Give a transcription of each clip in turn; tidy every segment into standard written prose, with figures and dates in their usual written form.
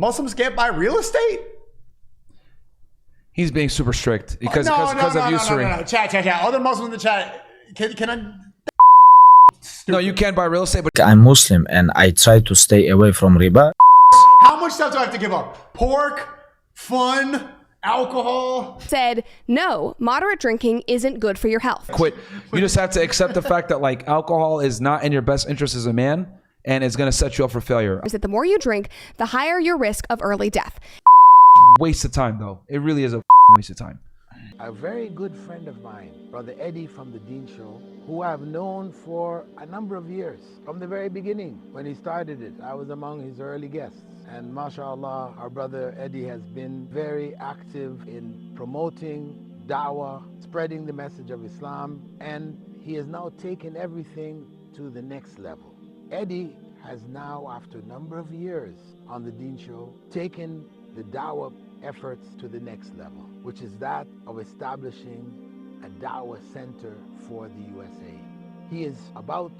Muslims can't buy real estate? He's being super strict because of usury. No. Chat. Other Muslims in the chat, can I? No, you can't buy real estate. But I'm Muslim and I try to stay away from riba. How much stuff do I have to give up? Pork, fun, alcohol? Said, no, moderate drinking isn't good for your health. Quit. You just have to accept the fact that like alcohol is not in your best interest as a man and it's going to set you up for failure. Is that the more you drink, the higher your risk of early death. Waste of time though. It really is a waste of time. A very good friend of mine, Brother Eddie from TheDeenShow, who I've known for a number of years, from the very beginning. When he started it, I was among his early guests. And mashallah, our brother Eddie has been very active in promoting da'wah, spreading the message of Islam, and he has now taken everything to the next level. Eddie has now, after a number of years on TheDeenShow, taken the da'wah efforts to the next level, which is that of establishing a da'wah center for the USA. He is about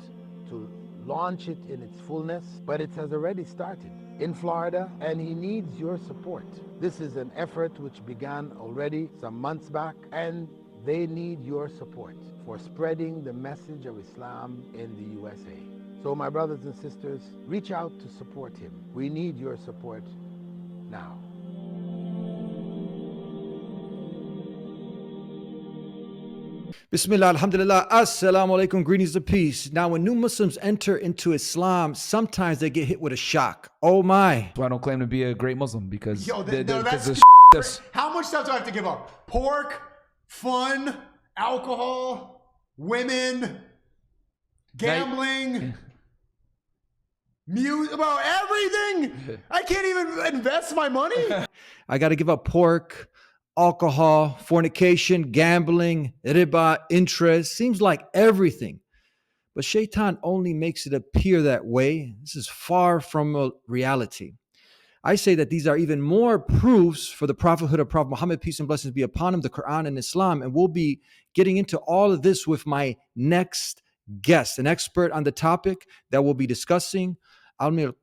to launch it in its fullness, but it has already started in Florida, and he needs your support. This is an effort which began already some months back, and they need your support for spreading the message of Islam in the USA. So my brothers and sisters, reach out to support him. We need your support now. Bismillah, alhamdulillah, assalamu alaikum, greetings of peace. Now, when new Muslims enter into Islam, sometimes they get hit with a shock. Oh my. So I don't claim to be a great Muslim because How much stuff do I have to give up? Pork, fun, alcohol, women, gambling, music, about everything. I can't even invest my money. I got to give up pork, alcohol, fornication, gambling, riba, interest. Seems like everything. But shaitan only makes it appear that way. This is far from a reality. I say that these are even more proofs for the prophethood of Prophet Muhammad, peace and blessings be upon him, the Quran and Islam. And we'll be getting into all of this with my next guest, an expert on the topic that we'll be discussing. Almir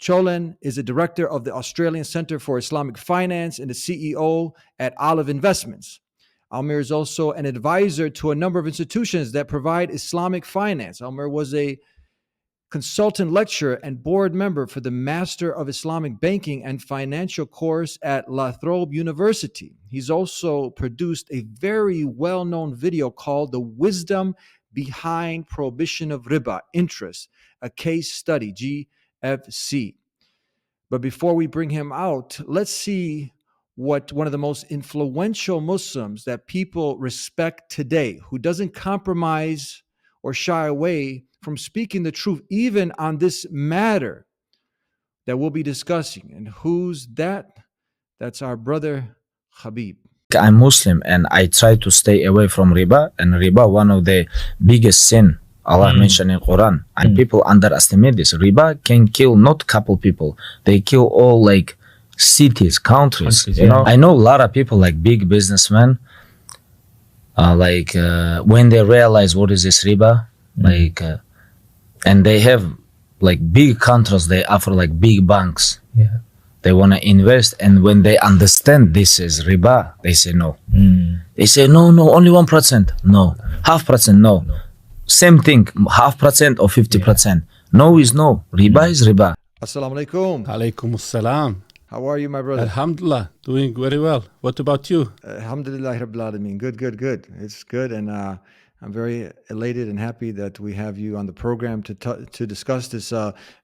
Colan is a director of the Australian Centre for Islamic Finance and the CEO at Olive Investments. Almir is also an advisor to a number of institutions that provide Islamic finance. Almir was a consultant lecturer and board member for the Master of Islamic Banking and Financial course at La Trobe University. He's also produced a very well-known video called The Wisdom Behind Prohibition of Riba, Interest, a Case Study, GFC. But before we bring him out, let's see what one of the most influential Muslims that people respect today, who doesn't compromise or shy away from speaking the truth, even on this matter that we'll be discussing. And who's that? That's our brother Habib. I'm Muslim and I try to stay away from riba. And riba, one of the biggest sin Allah mentioned in Quran. And people underestimate this. Riba can kill not couple people. They kill all like cities, countries. You know, I know a lot of people like big businessmen. When they realize what is this riba, and they have like big contracts they offer, like big banks. Yeah. They want to invest, and when they understand this is riba, they say no. They say no, only 1%. No, 0.5%. No. Same thing, 0.5% or 50%. No is no. Riba is riba. Assalamu alaikum. Alaikum assalam. How are you, my brother? Alhamdulillah, doing very well. What about you? Alhamdulillah Rabbil Alameen. Good. It's good, and I'm very elated and happy that we have you on the program to discuss this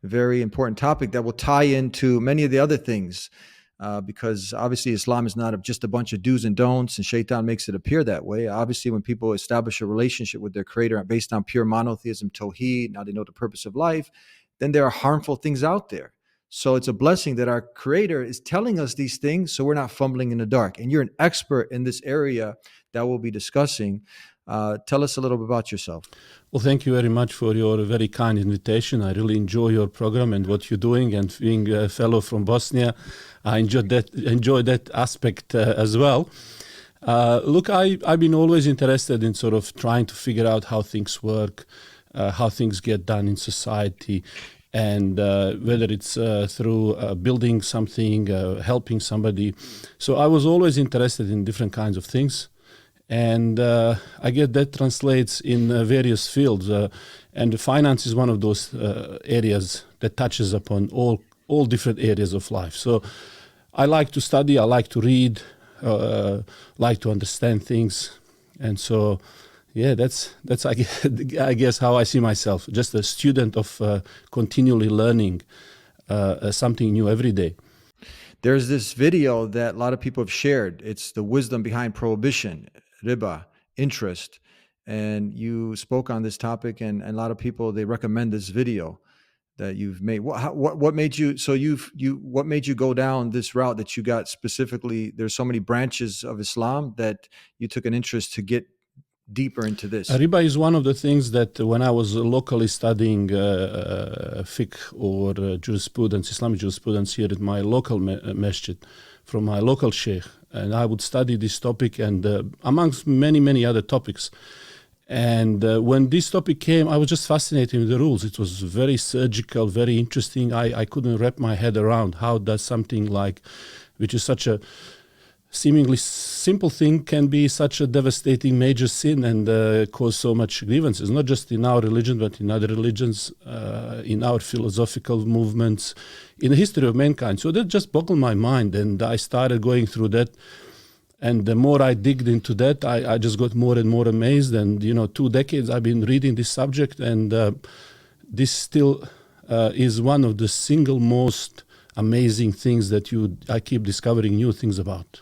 very important topic that will tie into many of the other things, because obviously Islam is not just a bunch of do's and don'ts, and shaitan makes it appear that way. Obviously, when people establish a relationship with their creator based on pure monotheism, tawheed, now they know the purpose of life, then there are harmful things out there. So it's a blessing that our creator is telling us these things so we're not fumbling in the dark. And you're an expert in this area that we'll be discussing. Tell us a little bit about yourself. Well, thank you very much for your very kind invitation. I really enjoy your program and what you're doing, and being a fellow from Bosnia, I enjoy that aspect as well. Look, I've been always interested in sort of trying to figure out how things work, how things get done in society. and whether it's through building something, helping somebody. So I was always interested in different kinds of things. And I get that translates in various fields. And finance is one of those areas that touches upon all different areas of life. So I like to study, I like to read, like to understand things. And so, yeah, that's I guess how I see myself, just a student of continually learning something new every day. There's this video that a lot of people have shared. It's the wisdom behind prohibition, riba, interest. And you spoke on this topic, and a lot of people, they recommend this video that you've made. What made you, what made you go down this route that you got specifically? There's so many branches of Islam that you took an interest to get deeper into this. Riba is one of the things that when I was locally studying fiqh or jurisprudence, Islamic jurisprudence here at my local masjid, from my local sheikh, and I would study this topic and amongst many, many other topics. And when this topic came, I was just fascinated with the rules. It was very surgical, very interesting. I couldn't wrap my head around how does something like, which is such a seemingly simple thing, can be such a devastating major sin and cause so much grievances, not just in our religion, but in other religions, in our philosophical movements, in the history of mankind. So that just boggled my mind, and I started going through that. And the more I digged into that, I just got more and more amazed. And, 2 decades I've been reading this subject, and this still is one of the single most amazing things that I keep discovering new things about.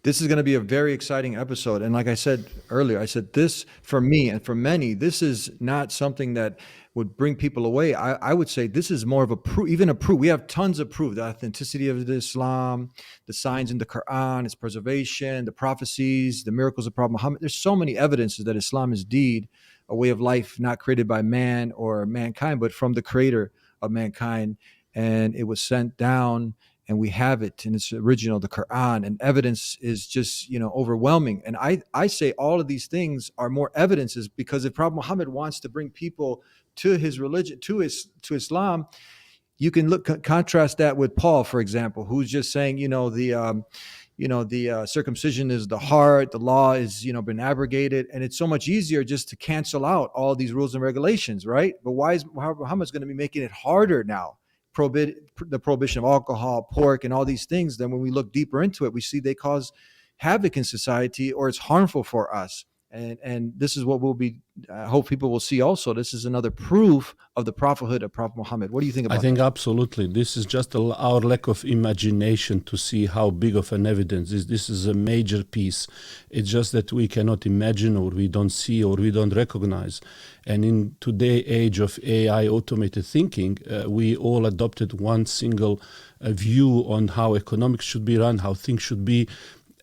This is going to be a very exciting episode. And like I said earlier, I said this, for me and for many, this is not something that would bring people away. I would say this is more of a proof, even a proof. We have tons of proof, the authenticity of the Islam, the signs in the Quran, its preservation, the prophecies, the miracles of Prophet Muhammad. There's so many evidences that Islam is indeed a way of life not created by man or mankind, but from the creator of mankind. And it was sent down, and we have it in its original, the Quran, and evidence is just, overwhelming. And I say all of these things are more evidences, because if Prophet Muhammad wants to bring people to his religion, to Islam, you can contrast that with Paul, for example, who's just saying, the circumcision is the heart, the law is, been abrogated, and it's so much easier just to cancel out all these rules and regulations, right? But why is Muhammad's going to be making it harder now? The prohibition of alcohol, pork, and all these things, then when we look deeper into it, we see they cause havoc in society, or it's harmful for us. And this is what I hope people will see also. This is another proof of the prophethood of Prophet Muhammad. What do you think about that? I think absolutely. This is just our lack of imagination to see how big of an evidence this is a major piece. It's just that we cannot imagine, or we don't see, or we don't recognize. And in today's age of AI automated thinking, we all adopted one single view on how economics should be run, how things should be.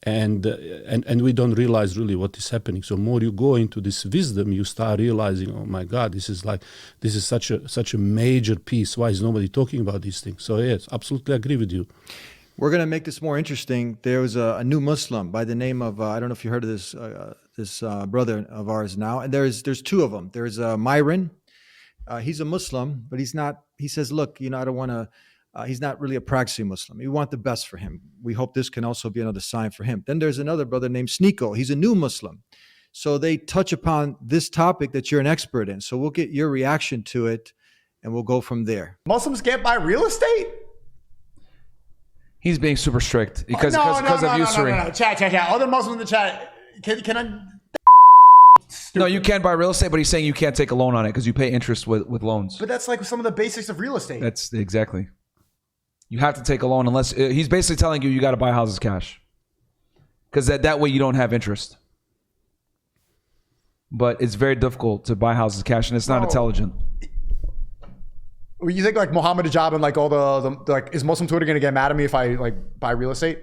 And we don't realize really what is happening. So more you go into this wisdom, you start realizing, oh my God, this is such a major piece. Why is nobody talking about these things? So yes, absolutely agree with you. We're going to make this more interesting. There was a new Muslim by the name of I don't know if you heard of this brother of ours now. And there's two of them. There's Myron. He's a Muslim, but he's not. He says, look, I don't want to. He's not really a practicing Muslim. We want the best for him. We hope this can also be another sign for him. Then there's another brother named Sneeko. He's a new Muslim. So they touch upon this topic that you're an expert in. So we'll get your reaction to it, and we'll go from there. Muslims can't buy real estate? He's being super strict because of usury. No. Chat. Other Muslims in the chat, can I? No, you can buy real estate, but he's saying you can't take a loan on it because you pay interest with loans. But that's like some of the basics of real estate. That's exactly. You have to take a loan unless he's basically telling you got to buy houses cash, because that way you don't have interest. But it's very difficult to buy houses cash, and it's not intelligent. You think like Mohammed Hijab and like all the like, is Muslim Twitter going to get mad at me if I like buy real estate?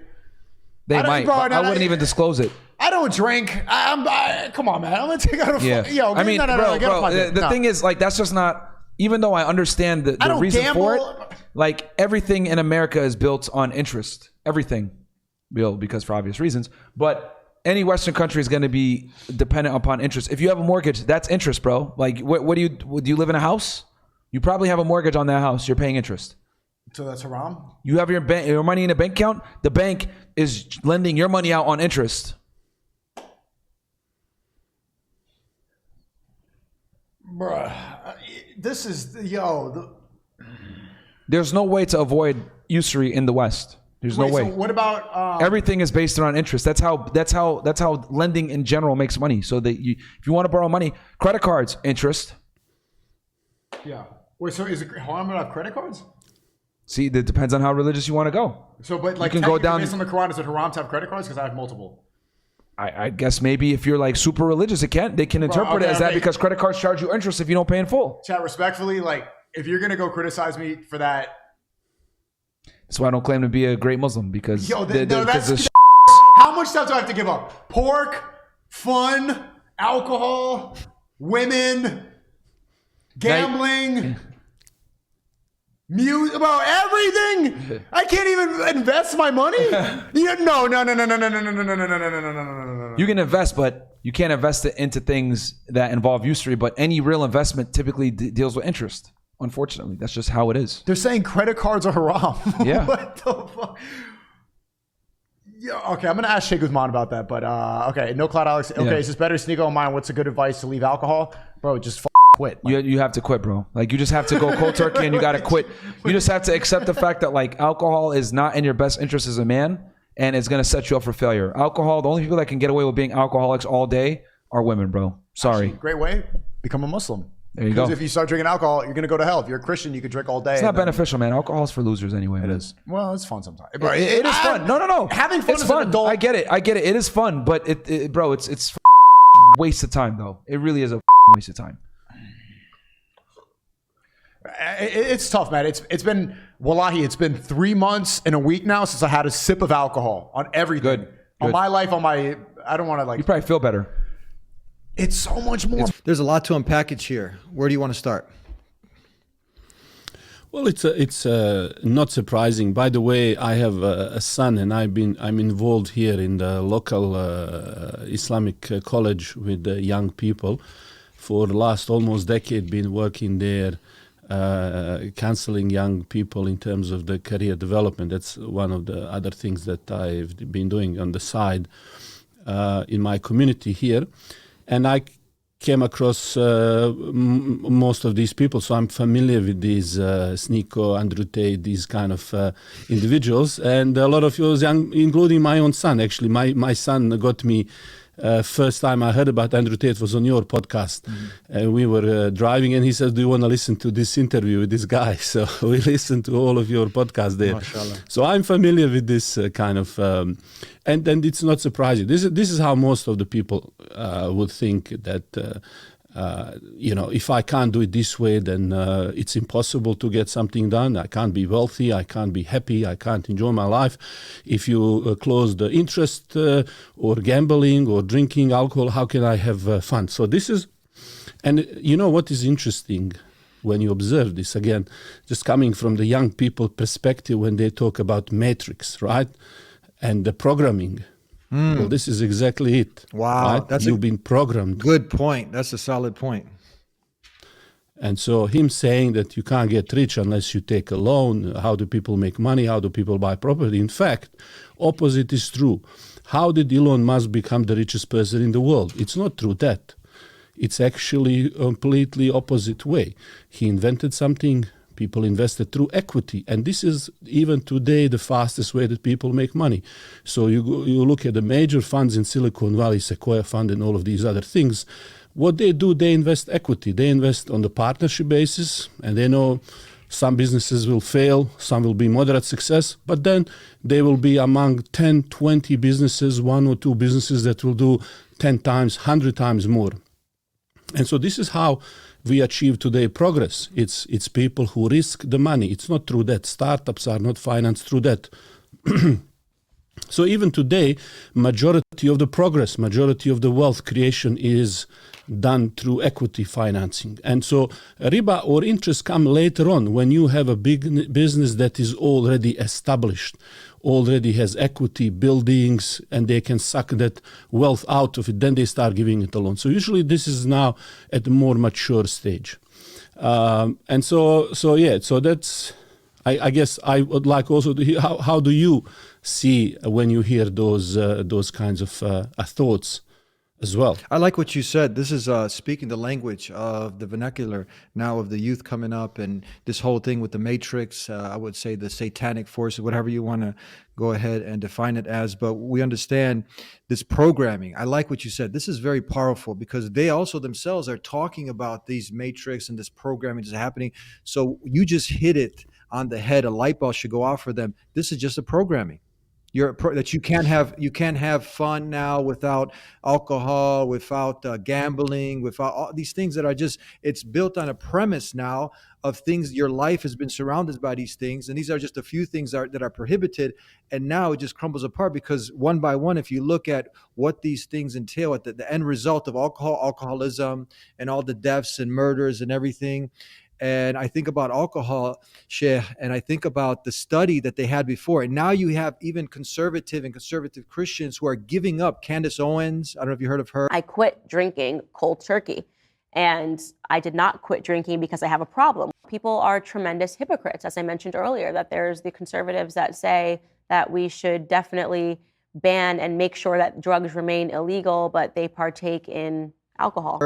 They might. Bro, I wouldn't even disclose it. I don't drink. Come on, man. I'm gonna take out a the thing is, like, that's just not. Even though I understand the reason for it, like everything in America is built on interest. Everything, because for obvious reasons. But any Western country is going to be dependent upon interest. If you have a mortgage, that's interest, bro. Like, what do you live in a house? You probably have a mortgage on that house. You're paying interest. So that's haram? You have your money in a bank account. The bank is lending your money out on interest. Bruh, this is, There's no way to avoid usury in the West. There's no way. So what about everything is based on interest? That's how lending in general makes money. So that if you want to borrow money, credit cards, interest. Yeah. Wait, so is it haram to have credit cards? See, that depends on how religious you want to go. So, but like, you can go down based on the Quran, is it haram to have credit cards? Because I have multiple. I guess maybe if you're like super religious, they can interpret it as that because credit cards charge you interest if you don't pay in full. Chat, respectfully, like if you're gonna go criticize me for that, that's why I don't claim to be a great Muslim because that's how much stuff do I have to give up? Pork, fun, alcohol, women, gambling. Music, about everything. I can't even invest my money. No. You can invest, but you can't invest it into things that involve usury. But any real investment typically deals with interest. Unfortunately, that's just how it is. They're saying credit cards are haram. Yeah. What the fuck? Yeah. Okay, I'm gonna ask Sheikh Uthman about that. But okay, no cloud, Alex. Okay, is this better? Sneak Myron, what's a good advice to leave alcohol, bro? Just quit. Like, you have to quit, bro. Like you just have to go cold turkey and you got to quit. You just have to accept the fact that like alcohol is not in your best interest as a man and it's going to set you up for failure. Alcohol, the only people that can get away with being alcoholics all day are women, bro. Sorry. Actually, great way. Become a Muslim. There you go. Because if you start drinking alcohol, you're going to go to hell. If you're a Christian, you could drink all day. It's not beneficial, man. Alcohol is for losers anyway. It is. Well, it's fun sometimes. It is fun. No. Having fun is as fun. an adult. I get it. It is fun, but it's waste of time though. It really is a waste of time. It's tough, man. It's been, wallahi, it's been 3 months and a week now since I had a sip of alcohol on everything. Good. On my life, I don't want to like. You probably feel better. It's so much more. There's a lot to unpackage here. Where do you want to start? Well, it's not surprising. By the way, I have a son, and I'm involved here in the local Islamic college with the young people for the last almost decade. Been working there, counseling young people in terms of the career development. That's one of the other things that I've been doing on the side in my community here, and I came across most of these people, so I'm familiar with these Sneeko, Andrew Tate, these kind of individuals, and a lot of those young, including my own son. Actually, my son got me. First time I heard about Andrew Tate was on your podcast. And we were driving, and he said, "Do you want to listen to this interview with this guy?" So we listened to all of your podcasts there. Mashallah. So I'm familiar with this kind of, and it's not surprising. This is how most of the people would think that. If I can't do it this way, then it's impossible to get something done. I can't be wealthy. I can't be happy. I can't enjoy my life. If you close the interest or gambling or drinking alcohol, how can I have fun? So this is, and you know what is interesting when you observe this, again, just coming from the young people perspective when they talk about matrix, right? And the programming. Well, this is exactly it. Wow. Right? You've been programmed. Good point. That's a solid point. And so him saying that you can't get rich unless you take a loan, how do people make money, how do people buy property? In fact, opposite is true. How did Elon Musk become the richest person in the world? It's not through that. It's actually a completely opposite way. He invented something, people invested through equity, and this is even today the fastest way that people make money. So you look at the major funds in Silicon Valley, Sequoia Fund and all of these other things. What they do, they invest equity. They invest on the partnership basis, and they know some businesses will fail, some will be moderate success, but then they will be among 10, 20 businesses, 1 or 2 businesses that will do 10 times, 100 times more. And so this is how we achieve today progress. It's people who risk the money. It's not through that. Startups are not financed through that. So even today, majority of the progress, majority of the wealth creation is done through equity financing. And so riba or interest come later on when you have a big business that is already established, already has equity, buildings, and they can suck that wealth out of it. Then they start giving it a loan. So usually this is now at a more mature stage. And so that's, I guess I would like also to hear, how do you see when you hear those kinds of thoughts as well? I like what you said. This is speaking the language of the vernacular now of the youth coming up, and this whole thing with the matrix, I would say the satanic forces, whatever you want to go ahead and define it as. But we understand this programming. I like what you said. This is very powerful because they also themselves are talking about these matrix and this programming that's happening. So you just hit it on the head. A light bulb should go off for them. This is just a programming. That you can't have fun now without alcohol, without gambling, without all these things that are just, it's built on a premise now of things. Your life has been surrounded by these things, and these are just a few things that are prohibited, and now it just crumbles apart because one by one, if you look at what these things entail, at the end result of alcoholism and all the deaths and murders and everything. And I think about alcohol, Sheikh, and I think about the study that they had before. And now you have even conservative Christians who are giving up. Candace Owens, I don't know if you heard of her. I quit drinking cold turkey. And I did not quit drinking because I have a problem. People are tremendous hypocrites. As I mentioned earlier, that there's the conservatives that say that we should definitely ban and make sure that drugs remain illegal, but they partake in alcohol.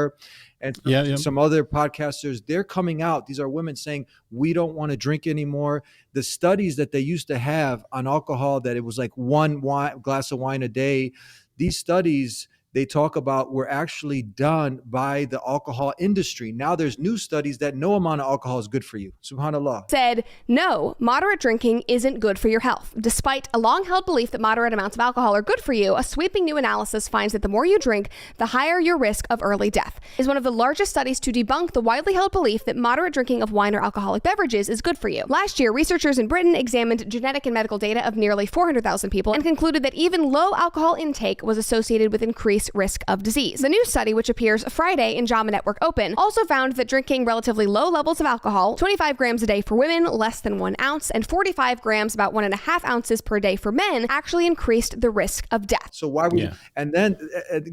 And some other podcasters, they're coming out. These are women saying, we don't want to drink anymore. The studies that they used to have on alcohol, that it was like one glass of wine a day, these studies they talk about were actually done by the alcohol industry. Now there's new studies that no amount of alcohol is good for you. Subhanallah. Said, no, moderate drinking isn't good for your health. Despite a long-held belief that moderate amounts of alcohol are good for you, a sweeping new analysis finds that the more you drink, the higher your risk of early death. It is one of the largest studies to debunk the widely held belief that moderate drinking of wine or alcoholic beverages is good for you. Last year, researchers in Britain examined genetic and medical data of nearly 400,000 people and concluded that even low alcohol intake was associated with increased risk of disease. The new study, which appears Friday in JAMA Network Open, also found that drinking relatively low levels of alcohol, 25 grams a day for women, less than 1 ounce, and 45 grams, about 1.5 ounces per day for men, actually increased the risk of death. So why would you? And then,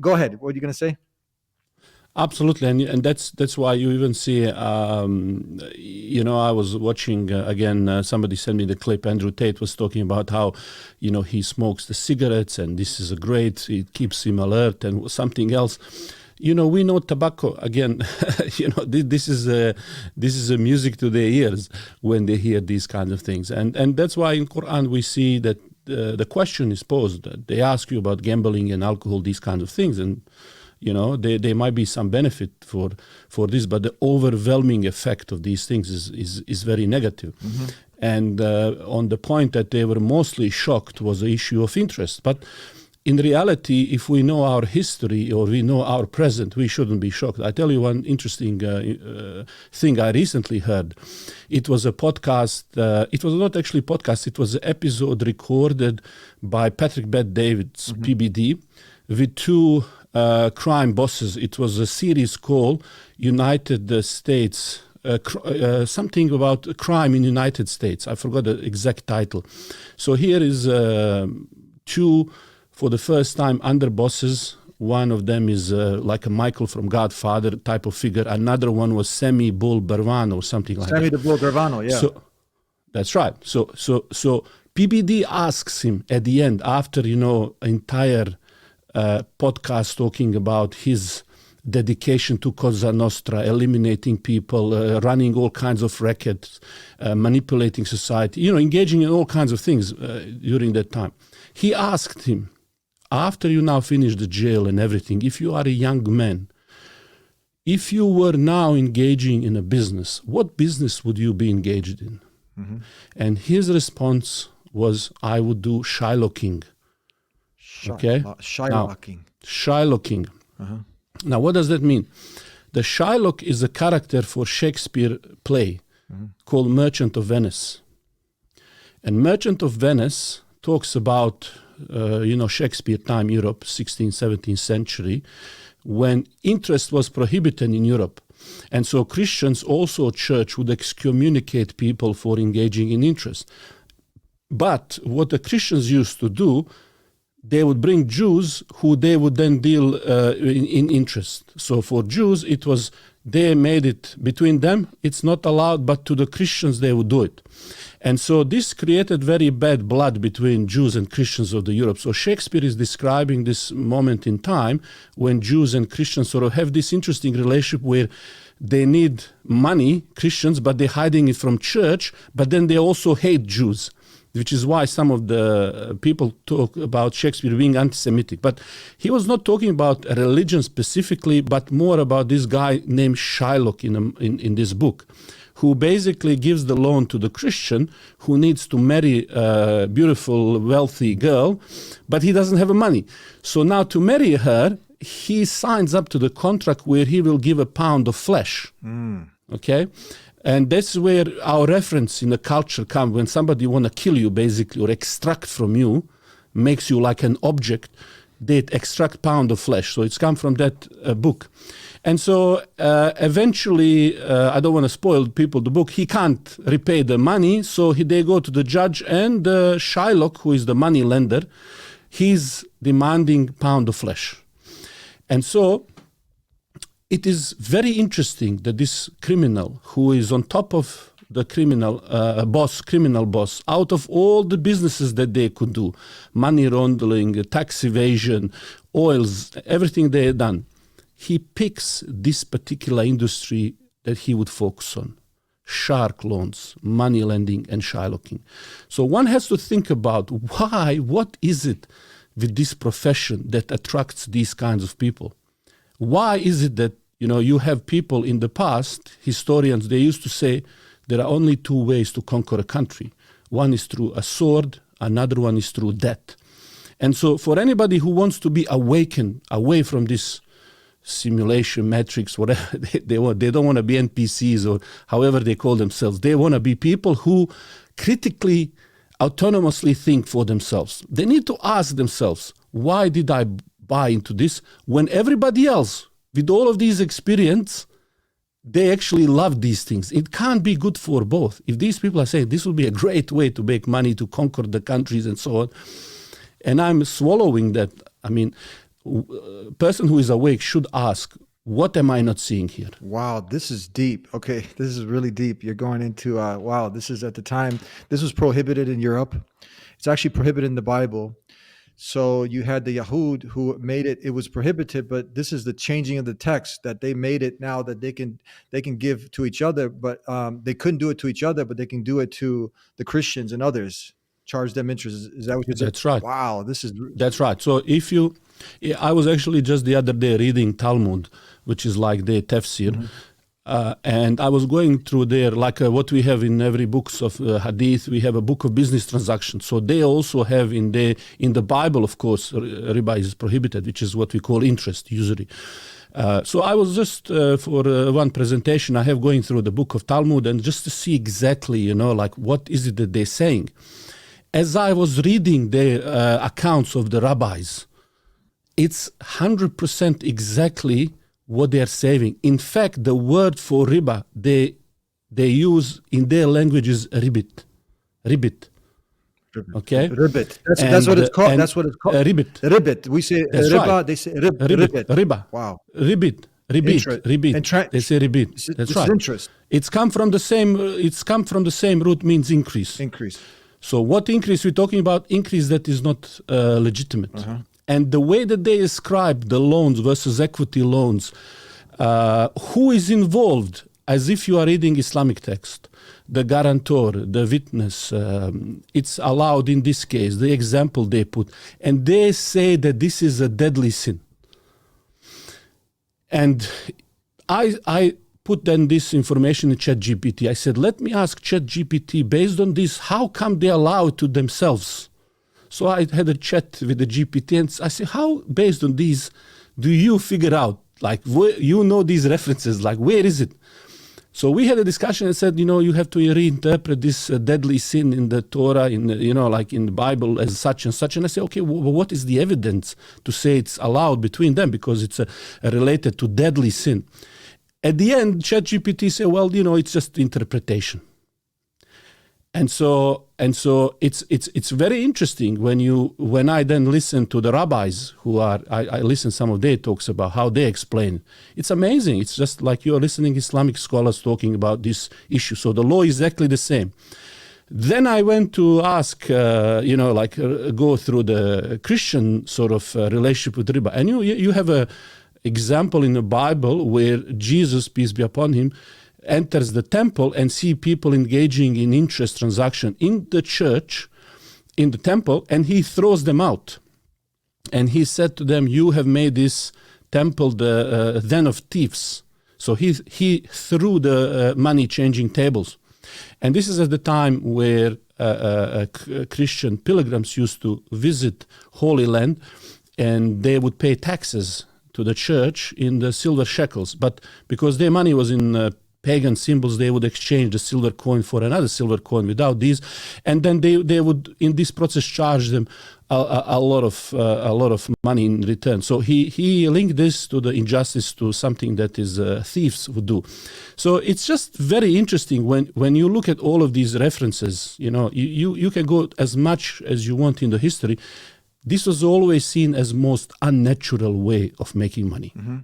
go ahead. What are you going to say? Absolutely, and that's why you even see, I was watching again. Somebody sent me the clip. Andrew Tate was talking about how, he smokes the cigarettes, and this is great. It keeps him alert, and something else. We know tobacco again. This is a music to their ears when they hear these kinds of things, and that's why in Quran we see that the question is posed. They ask you about gambling and alcohol, these kinds of things, and there might be some benefit for this, but the overwhelming effect of these things is very negative. Mm-hmm. And on the point that they were mostly shocked was the issue of interest. But in reality, if we know our history or we know our present, we shouldn't be shocked. I tell you one interesting thing I recently heard. It was a podcast. It was not actually a podcast. It was an episode recorded by Patrick Bet-David's PBD with two crime bosses. It was a series called United States, something about crime in United States. I forgot the exact title. So here is two, for the first time, underbosses. One of them is like a Michael from Godfather type of figure. Another one was Sammy Bull Barvano or something like that. Sammy the Bull Barvano, yeah. So, that's right. So PBD asks him at the end, after, entire podcast talking about his dedication to Cosa Nostra, eliminating people, running all kinds of rackets, manipulating society, engaging in all kinds of things during that time. He asked him, after you now finish the jail and everything, if you are a young man, if you were now engaging in a business, what business would you be engaged in? Mm-hmm. And his response was, I would do Shylocking. Okay? Shylocking. Shylocking. Uh-huh. Now, what does that mean? The Shylock is a character for Shakespeare play called Merchant of Venice. And Merchant of Venice talks about, Shakespeare time, Europe, 16th, 17th century, when interest was prohibited in Europe. And so Christians, also church, would excommunicate people for engaging in interest. But what the Christians used to do, they would bring Jews who they would then deal in interest. So for Jews, it was they made it between them. It's not allowed, but to the Christians, they would do it. And so this created very bad blood between Jews and Christians of the Europe. So Shakespeare is describing this moment in time when Jews and Christians sort of have this interesting relationship where they need money, Christians, but they're hiding it from church, but then they also hate Jews, which is why some of the people talk about Shakespeare being anti-Semitic. But he was not talking about religion specifically, but more about this guy named Shylock in this book, who basically gives the loan to the Christian who needs to marry a beautiful, wealthy girl, but he doesn't have money. So now to marry her, he signs up to the contract where he will give a pound of flesh. Okay? And that's where our reference in the culture comes. When somebody want to kill you, basically, or extract from you, makes you like an object, they extract pound of flesh. So it's come from that book. And so eventually, I don't want to spoil people the book, he can't repay the money, so they go to the judge, and Shylock, who is the money lender, he's demanding pound of flesh. And so it is very interesting that this criminal, who is on top of the criminal boss, out of all the businesses that they could do, money laundering, tax evasion, oils, everything they had done, he picks this particular industry that he would focus on: shark loans, money lending, and Shylocking. So one has to think about what is it with this profession that attracts these kinds of people? Why is it that, you have people in the past, historians, they used to say there are only two ways to conquer a country. One is through a sword, another one is through death. And so for anybody who wants to be awakened away from this simulation matrix, whatever they don't want to be NPCs or however they call themselves. They want to be people who critically, autonomously think for themselves. They need to ask themselves, why did I buy into this when everybody else, with all of these experience, they actually love these things? It can't be good for both. If these people are saying this will be a great way to make money, to conquer the countries and so on, and I'm swallowing that, a person who is awake should ask, what am I not seeing here? Wow, this is deep. Okay, this is really deep. You're going into, wow, this is at the time, this was prohibited in Europe. It's actually prohibited in the Bible. So you had the Yahud who made it was prohibited, but this is the changing of the text, that they made it now that they can give to each other, but they couldn't do it to each other, but they can do it to the Christians and others, charge them interest. Is that what you're saying? That's right. Wow, that's right. So I was actually just the other day reading Talmud, which is like the tafsir, and I was going through there, like what we have in every books of hadith, we have a book of business transactions. So they also have in the Bible, of course, riba is prohibited, which is what we call interest, usury. So I was just for one presentation I have going through the book of Talmud, and just to see exactly, like what is it that they're saying. As I was reading the accounts of the rabbis, it's 100% exactly what they are saying. In fact, the word for riba, they use in their language is ribit. Okay? Ribit. That's what it's called. That's what it's called. Ribit. Ribit. We say that's riba, right. They say ribit. Riba. Wow. Ribit. They say ribit. That's right. Interest. It's come from the same root, means increase. So what increase we're talking about? Increase that is not legitimate. And the way that they ascribe the loans versus equity loans, who is involved, as if you are reading Islamic text, the guarantor, the witness, it's allowed in this case, the example they put, and they say that this is a deadly sin. And I put then this information in ChatGPT. I said, let me ask ChatGPT, based on this, how come they allow it to themselves? So I had a chat with the GPT, and I said, how, based on these, do you figure out, like, these references, like, where is it? So we had a discussion and said, you have to reinterpret this deadly sin in the Torah, like in the Bible as such and such. And I said, okay, what is the evidence to say it's allowed between them? Because it's related to deadly sin. At the end, ChatGPT said, well, it's just interpretation. And so it's very interesting when I then listen to the rabbis I listen some of their talks about how they explain. It's amazing. It's just like you're listening Islamic scholars talking about this issue. So the law is exactly the same. Then I went to ask, go through the Christian sort of relationship with riba. And you have a example in the Bible where Jesus, peace be upon him, enters the temple and see people engaging in interest transaction in the church, in the temple, and he throws them out. And he said to them, you have made this temple the den of thieves. So he threw the money changing tables. And this is at the time where Christian pilgrims used to visit Holy Land, and they would pay taxes to the church in the silver shekels. But because their money was in pagan symbols, they would exchange the silver coin for another silver coin without these, and then they would in this process charge them a lot of money in return. So he linked this to the injustice to something that is thieves would do. So it's just very interesting when you look at all of these references. You can go as much as you want in the history. This was always seen as most unnatural way of making money. Mm-hmm.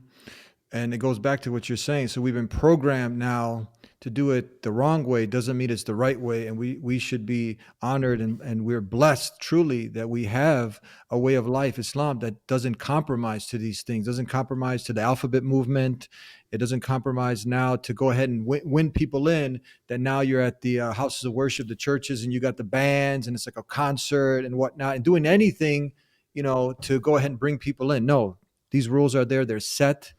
And it goes back to what you're saying. So we've been programmed now to do it the wrong way. Doesn't mean it's the right way. And we should be honored and we're blessed truly that we have a way of life, Islam, that doesn't compromise to these things, doesn't compromise to the alphabet movement. It doesn't compromise now to go ahead and win people in, that now you're at the houses of worship, the churches, and you got the bands and it's like a concert and whatnot, and doing anything, to go ahead and bring people in. No, these rules are there. They're set.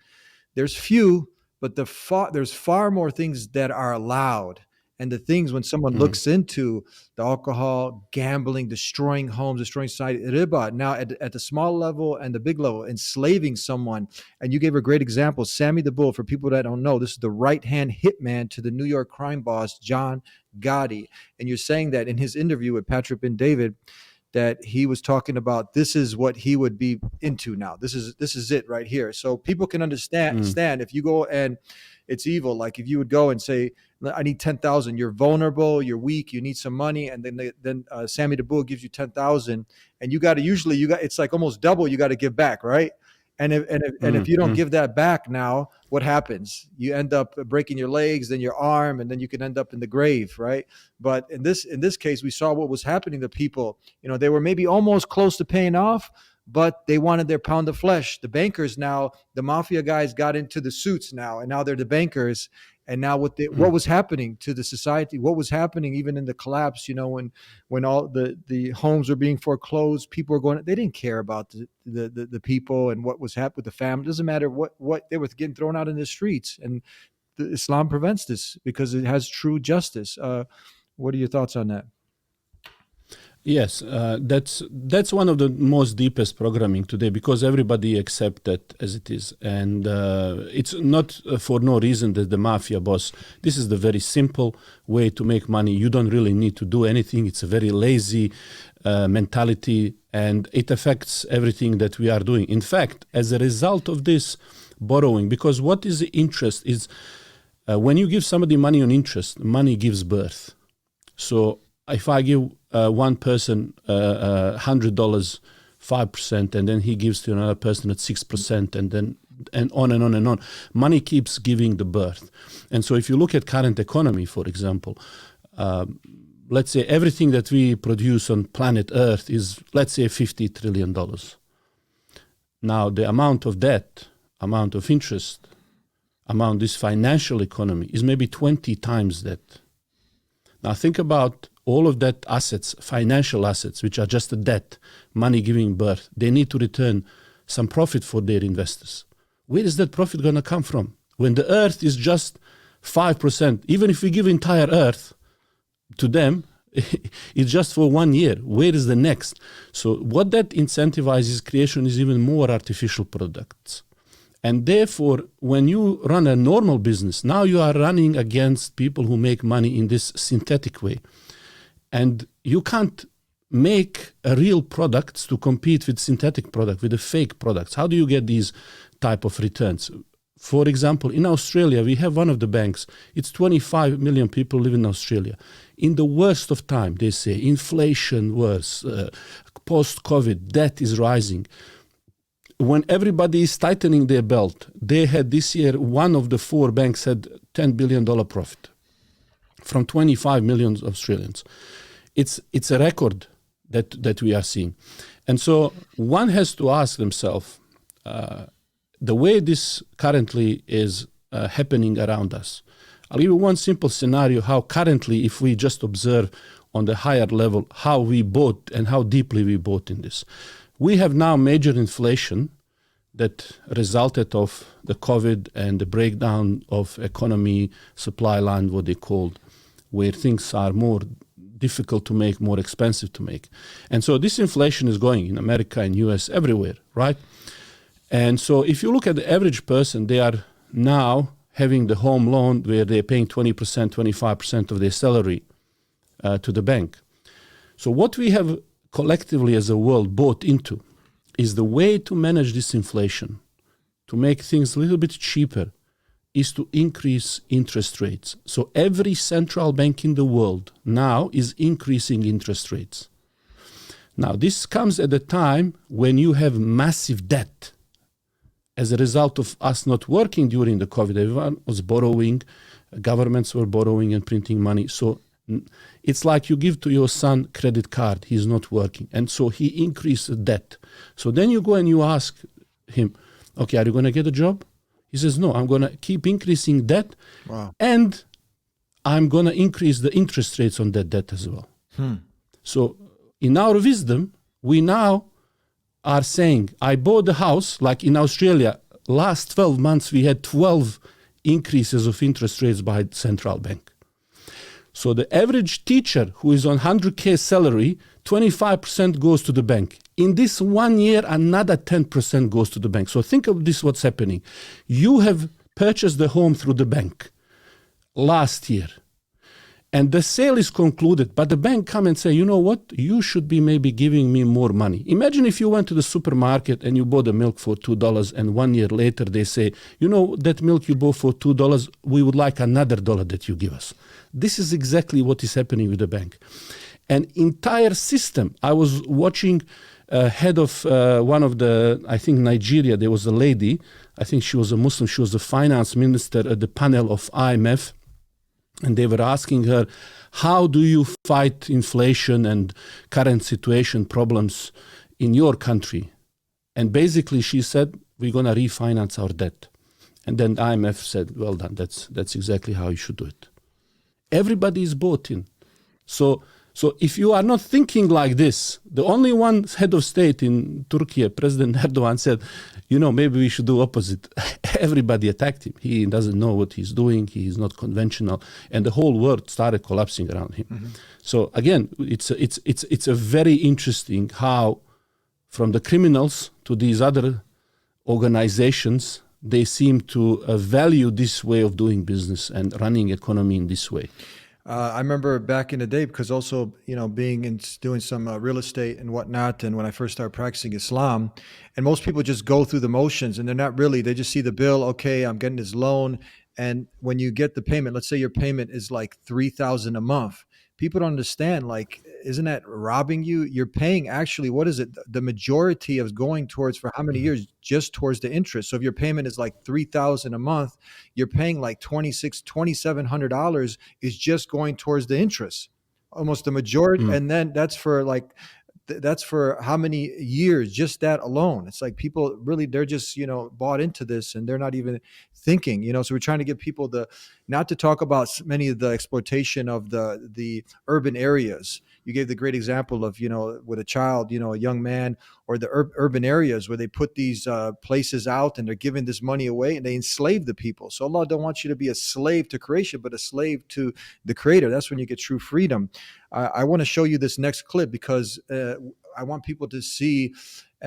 There's few, but there's far more things that are allowed. And the things when someone looks into the alcohol, gambling, destroying homes, destroying society, riba, now at the small level and the big level, enslaving someone. And you gave a great example, Sammy the Bull. For people that don't know, this is the right-hand hitman to the New York crime boss, John Gotti. And you're saying that in his interview with Patrick Ben David, that he was talking about this is what he would be into now. This is it right here. So people can understand if you go and it's evil. Like if you would go and say, I need 10,000, you're vulnerable, you're weak, you need some money. And then Sammy the Bull gives you 10,000 and you got it's like almost double you got to give back. Right. And if you don't give that back now, what happens? You end up breaking your legs, then your arm, and then you can end up in the grave, right? But in this case, we saw what was happening to people. They were maybe almost close to paying off, but they wanted their pound of flesh. The bankers now, the mafia guys got into the suits now, and now they're the bankers. And now what was happening to the society, what was happening even in the collapse, when all the homes were being foreclosed, people were they didn't care about the people and what was happening with the family. It doesn't matter what they were getting thrown out in the streets. And Islam prevents this because it has true justice. What are your thoughts on that? Yes, that's one of the most deepest programming today, because everybody accepts that as it is, and it's not for no reason that the mafia boss. This is the very simple way to make money. You don't really need to do anything. It's a very lazy mentality, and it affects everything that we are doing. In fact, as a result of this borrowing, because what is the interest is when you give somebody money on interest, money gives birth. So if I give one person $100, 5%, and then he gives to another person at 6%, and on and on and on, money keeps giving the birth. And so if you look at current economy, for example, let's say everything that we produce on planet Earth is, let's say, $50 trillion. Now the amount of debt, amount of interest, amount this financial economy is maybe 20 times that. Now think about all of that assets, financial assets, which are just a debt, money giving birth. They need to return some profit for their investors. Where is that profit going to come from? When the earth is just 5%, even if we give entire earth to them, it's just for 1 year. Where is the next? So what that incentivizes creation is even more artificial products. And therefore, when you run a normal business, now you are running against people who make money in this synthetic way. And you can't make a real products to compete with synthetic product, with the fake products. How do you get these type of returns? For example, in Australia, we have one of the banks. It's 25 million people live in Australia. In the worst of time, they say, inflation worse, post-COVID, debt is rising. When everybody is tightening their belt, they had this year, one of the 4 banks had $10 billion profit from 25 million Australians. It's a record that we are seeing. And so one has to ask themselves, the way this currently is happening around us. I'll give you one simple scenario how currently, if we just observe on the higher level, how we bought and how deeply we bought in this. We have now major inflation that resulted of the COVID and the breakdown of economy, supply line, what they called, where things are more difficult to make, more expensive to make. And so this inflation is going in America and US, everywhere, right? And so if you look at the average person, they are now having the home loan where they're paying 20%, 25% of their salary to the bank. So what we have collectively as a world bought into is the way to manage this inflation, to make things a little bit cheaper, is to increase interest rates. So every central bank in the world now is increasing interest rates. Now, this comes at a time when you have massive debt. As a result of us not working during the COVID, everyone was borrowing, governments were borrowing and printing money. So it's like you give to your son credit card, he's not working. And so he increased debt. So then you go and you ask him, okay, are you going to get a job? He says, no, I'm going to keep increasing debt. Wow. And I'm going to increase the interest rates on that debt as well. So in our wisdom, we now are saying, I bought the house, like in Australia, last 12 months, we had 12 increases of interest rates by the central bank. So the average teacher who is on 100K salary, 25% goes to the bank. In this 1 year, another 10% goes to the bank. So think of this, what's happening. You have purchased the home through the bank last year. And the sale is concluded, but the bank come and say, you know what, you should be maybe giving me more money. Imagine if you went to the supermarket and you bought the milk for $2 and 1 year later they say, you know, that milk you bought for $2, we would like another $1 that you give us. This is exactly what is happening with the bank. An entire system. I was watching head of one of the, I think Nigeria, there was a lady, I think she was a Muslim, she was the finance minister at the panel of IMF. And they were asking her, how do you fight inflation and current situation problems in your country? And basically she said, we're going to refinance our debt. And then IMF said, well done, that's exactly how you should do it. Everybody is bought in. So if you are not thinking like this, the only one head of state in Turkey, President Erdogan, said, you know, maybe we should do opposite. Everybody attacked him. He doesn't know what he's doing. He is not conventional. And the whole world started collapsing around him. Mm-hmm. So again, it's a very interesting how from the criminals to these other organizations, they seem to value this way of doing business and running economy in this way. I remember back in the day, because also, you know, being in doing some real estate and whatnot, and when I first started practicing Islam, and most people just go through the motions and they're not really, they just see the bill, okay, I'm getting this loan. And when you get the payment, let's say your payment is like $3,000 a month. People don't understand, like, isn't that robbing you? You're paying actually, what is it? The majority of going towards for how many years? Just towards the interest. So if your payment is like $3,000 a month, you're paying like $2,700 is just going towards the interest, almost the majority. And then that's for like, that's for how many years, just that alone. It's like people really, they're just, you know, bought into this and they're not even thinking, you know, so we're trying to get people not to talk about many of the exploitation of the urban areas. You gave the great example of, you know, with a child, you know, a young man, or the urban areas where they put these places out and they're giving this money away and they enslave the people. So Allah don't want you to be a slave to creation, but a slave to the creator. That's when you get true freedom. I want to show you this next clip because I want people to see,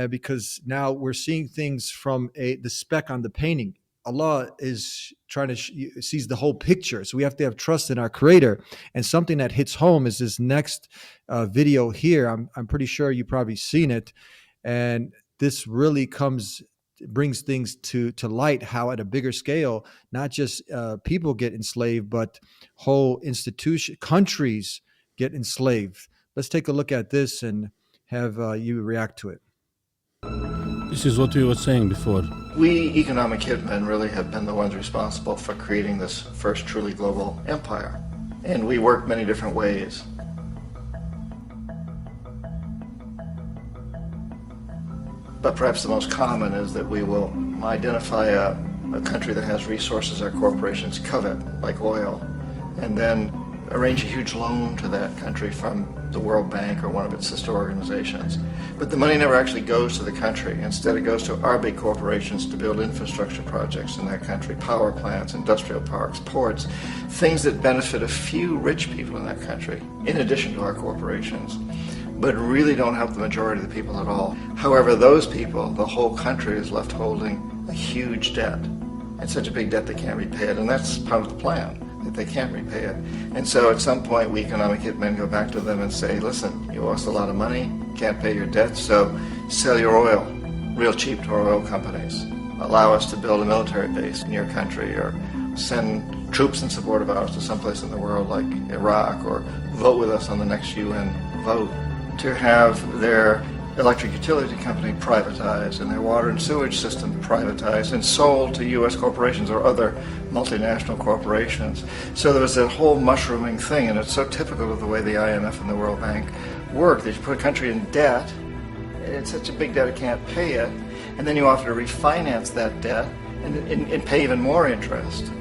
because now we're seeing things from the speck on the painting. Allah is trying to sees the whole picture. So we have to have trust in our creator. And something that hits home is this next video here. I'm pretty sure you've probably seen it. And this really comes brings things to light how at a bigger scale, not just people get enslaved, but whole countries get enslaved. Let's take a look at this and have you react to it. This is what we were saying before. We economic hitmen really have been the ones responsible for creating this first truly global empire. And we work many different ways. But perhaps the most common is that we will identify a country that has resources our corporations covet, like oil, and then arrange a huge loan to that country from the World Bank or one of its sister organizations. But the money never actually goes to the country. Instead, it goes to our big corporations to build infrastructure projects in that country, power plants, industrial parks, ports, things that benefit a few rich people in that country, in addition to our corporations, but really don't help the majority of the people at all. However, those people, the whole country is left holding a huge debt, and such a big debt they can't repay it, and that's part of the plan, that they can't repay it. And so at some point, we economic hitmen go back to them and say, listen, you owe us a lot of money, can't pay your debt, so sell your oil real cheap to our oil companies. Allow us to build a military base in your country, or send troops in support of ours to someplace in the world like Iraq, or vote with us on the next UN vote. To have their electric utility company privatized and their water and sewage system privatized and sold to U.S. corporations or other multinational corporations. So there was that whole mushrooming thing, and it's so typical of the way the IMF and the World Bank work. That you put a country in debt, it's such a big debt it can't pay it, and then you offer to refinance that debt and pay even more interest.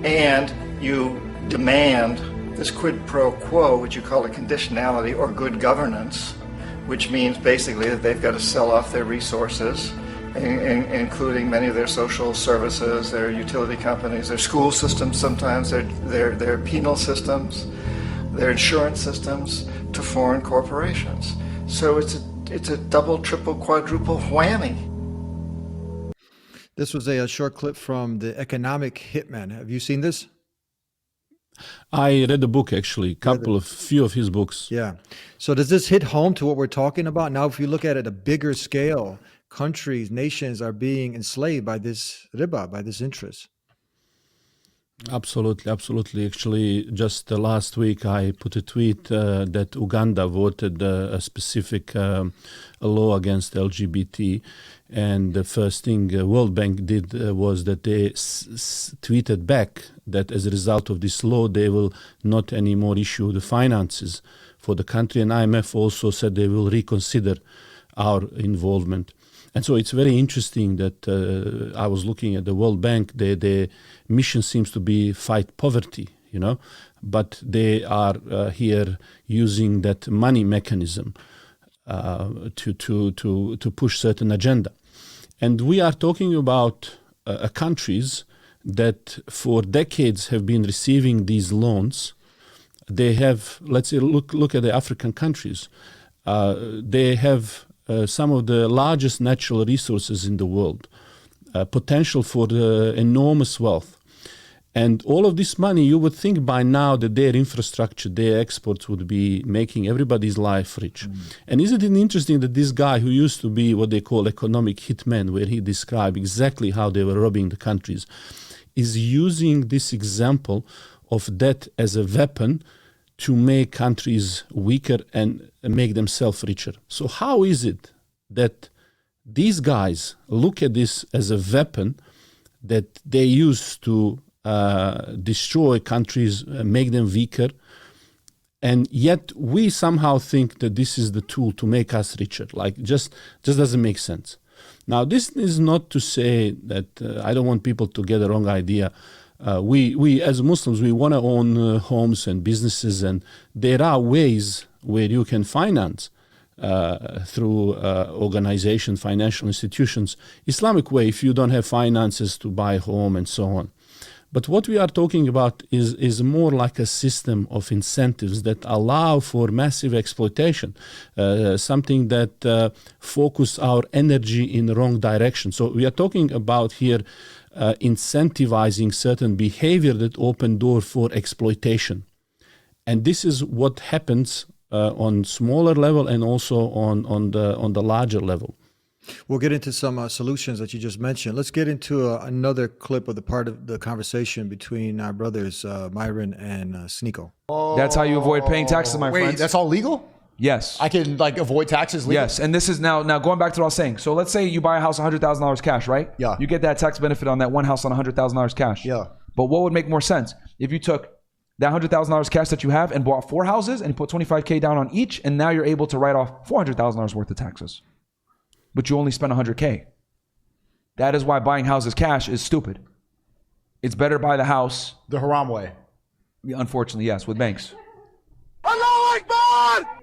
And you demand this quid pro quo, which you call a conditionality or good governance, which means basically that they've got to sell off their resources, including many of their social services, their utility companies, their school systems sometimes, their penal systems, their insurance systems, to foreign corporations. So it's a double, triple, quadruple whammy. This was a short clip from The Economic Hitman. Have you seen this? I read the book, actually, few of his books. Yeah. So does this hit home to what we're talking about? Now, if you look at it at a bigger scale, countries, nations are being enslaved by this riba, by this interest. Absolutely, absolutely. Actually, just last week I put a tweet that Uganda voted a specific law against LGBT, and the first thing World Bank did was that they tweeted back that as a result of this law they will not anymore issue the finances for the country, and IMF also said they will reconsider our involvement. And so it's very interesting that I was looking at the World Bank. Their mission seems to be fight poverty, but they are here using that money mechanism to push certain agenda. And we are talking about countries that for decades have been receiving these loans. They have, let's say, look at the African countries. They have some of the largest natural resources in the world, potential for enormous wealth. And all of this money, you would think by now that their infrastructure, their exports would be making everybody's life rich. And isn't it interesting that this guy who used to be what they call economic hitman, where he described exactly how they were robbing the countries, is using this example of debt as a weapon to make countries weaker and make themselves richer. So how is it that these guys look at this as a weapon that they use to destroy countries, make them weaker, and yet we somehow think that this is the tool to make us richer? Like, just doesn't make sense. Now, this is not to say that I don't want people to get the wrong idea. We as Muslims, we want to own homes and businesses, and there are ways where you can finance through organization, financial institutions, Islamic way, if you don't have finances to buy a home and so on. But what we are talking about is more like a system of incentives that allow for massive exploitation, something that focus our energy in the wrong direction. So we are talking about here incentivizing certain behavior that open door for exploitation. And this is what happens on smaller level and also on the larger level. We'll get into some solutions that you just mentioned. Let's get into another clip of the part of the conversation between our brothers Myron and Sneako. That's how you avoid paying taxes, my friends. Wait, that's all legal? Yes. I can avoid taxes legally? Yes, and this is now going back to what I was saying. So let's say you buy a house $100,000 cash, right? Yeah. You get that tax benefit on that one house on $100,000 cash. Yeah. But what would make more sense if you took that $100,000 cash that you have and bought 4 houses and you put $25K down on each, and now you're able to write off $400,000 worth of taxes, but you only spent $100K. That is why buying houses cash is stupid. It's better to buy the house the haram way. Unfortunately, yes, with banks.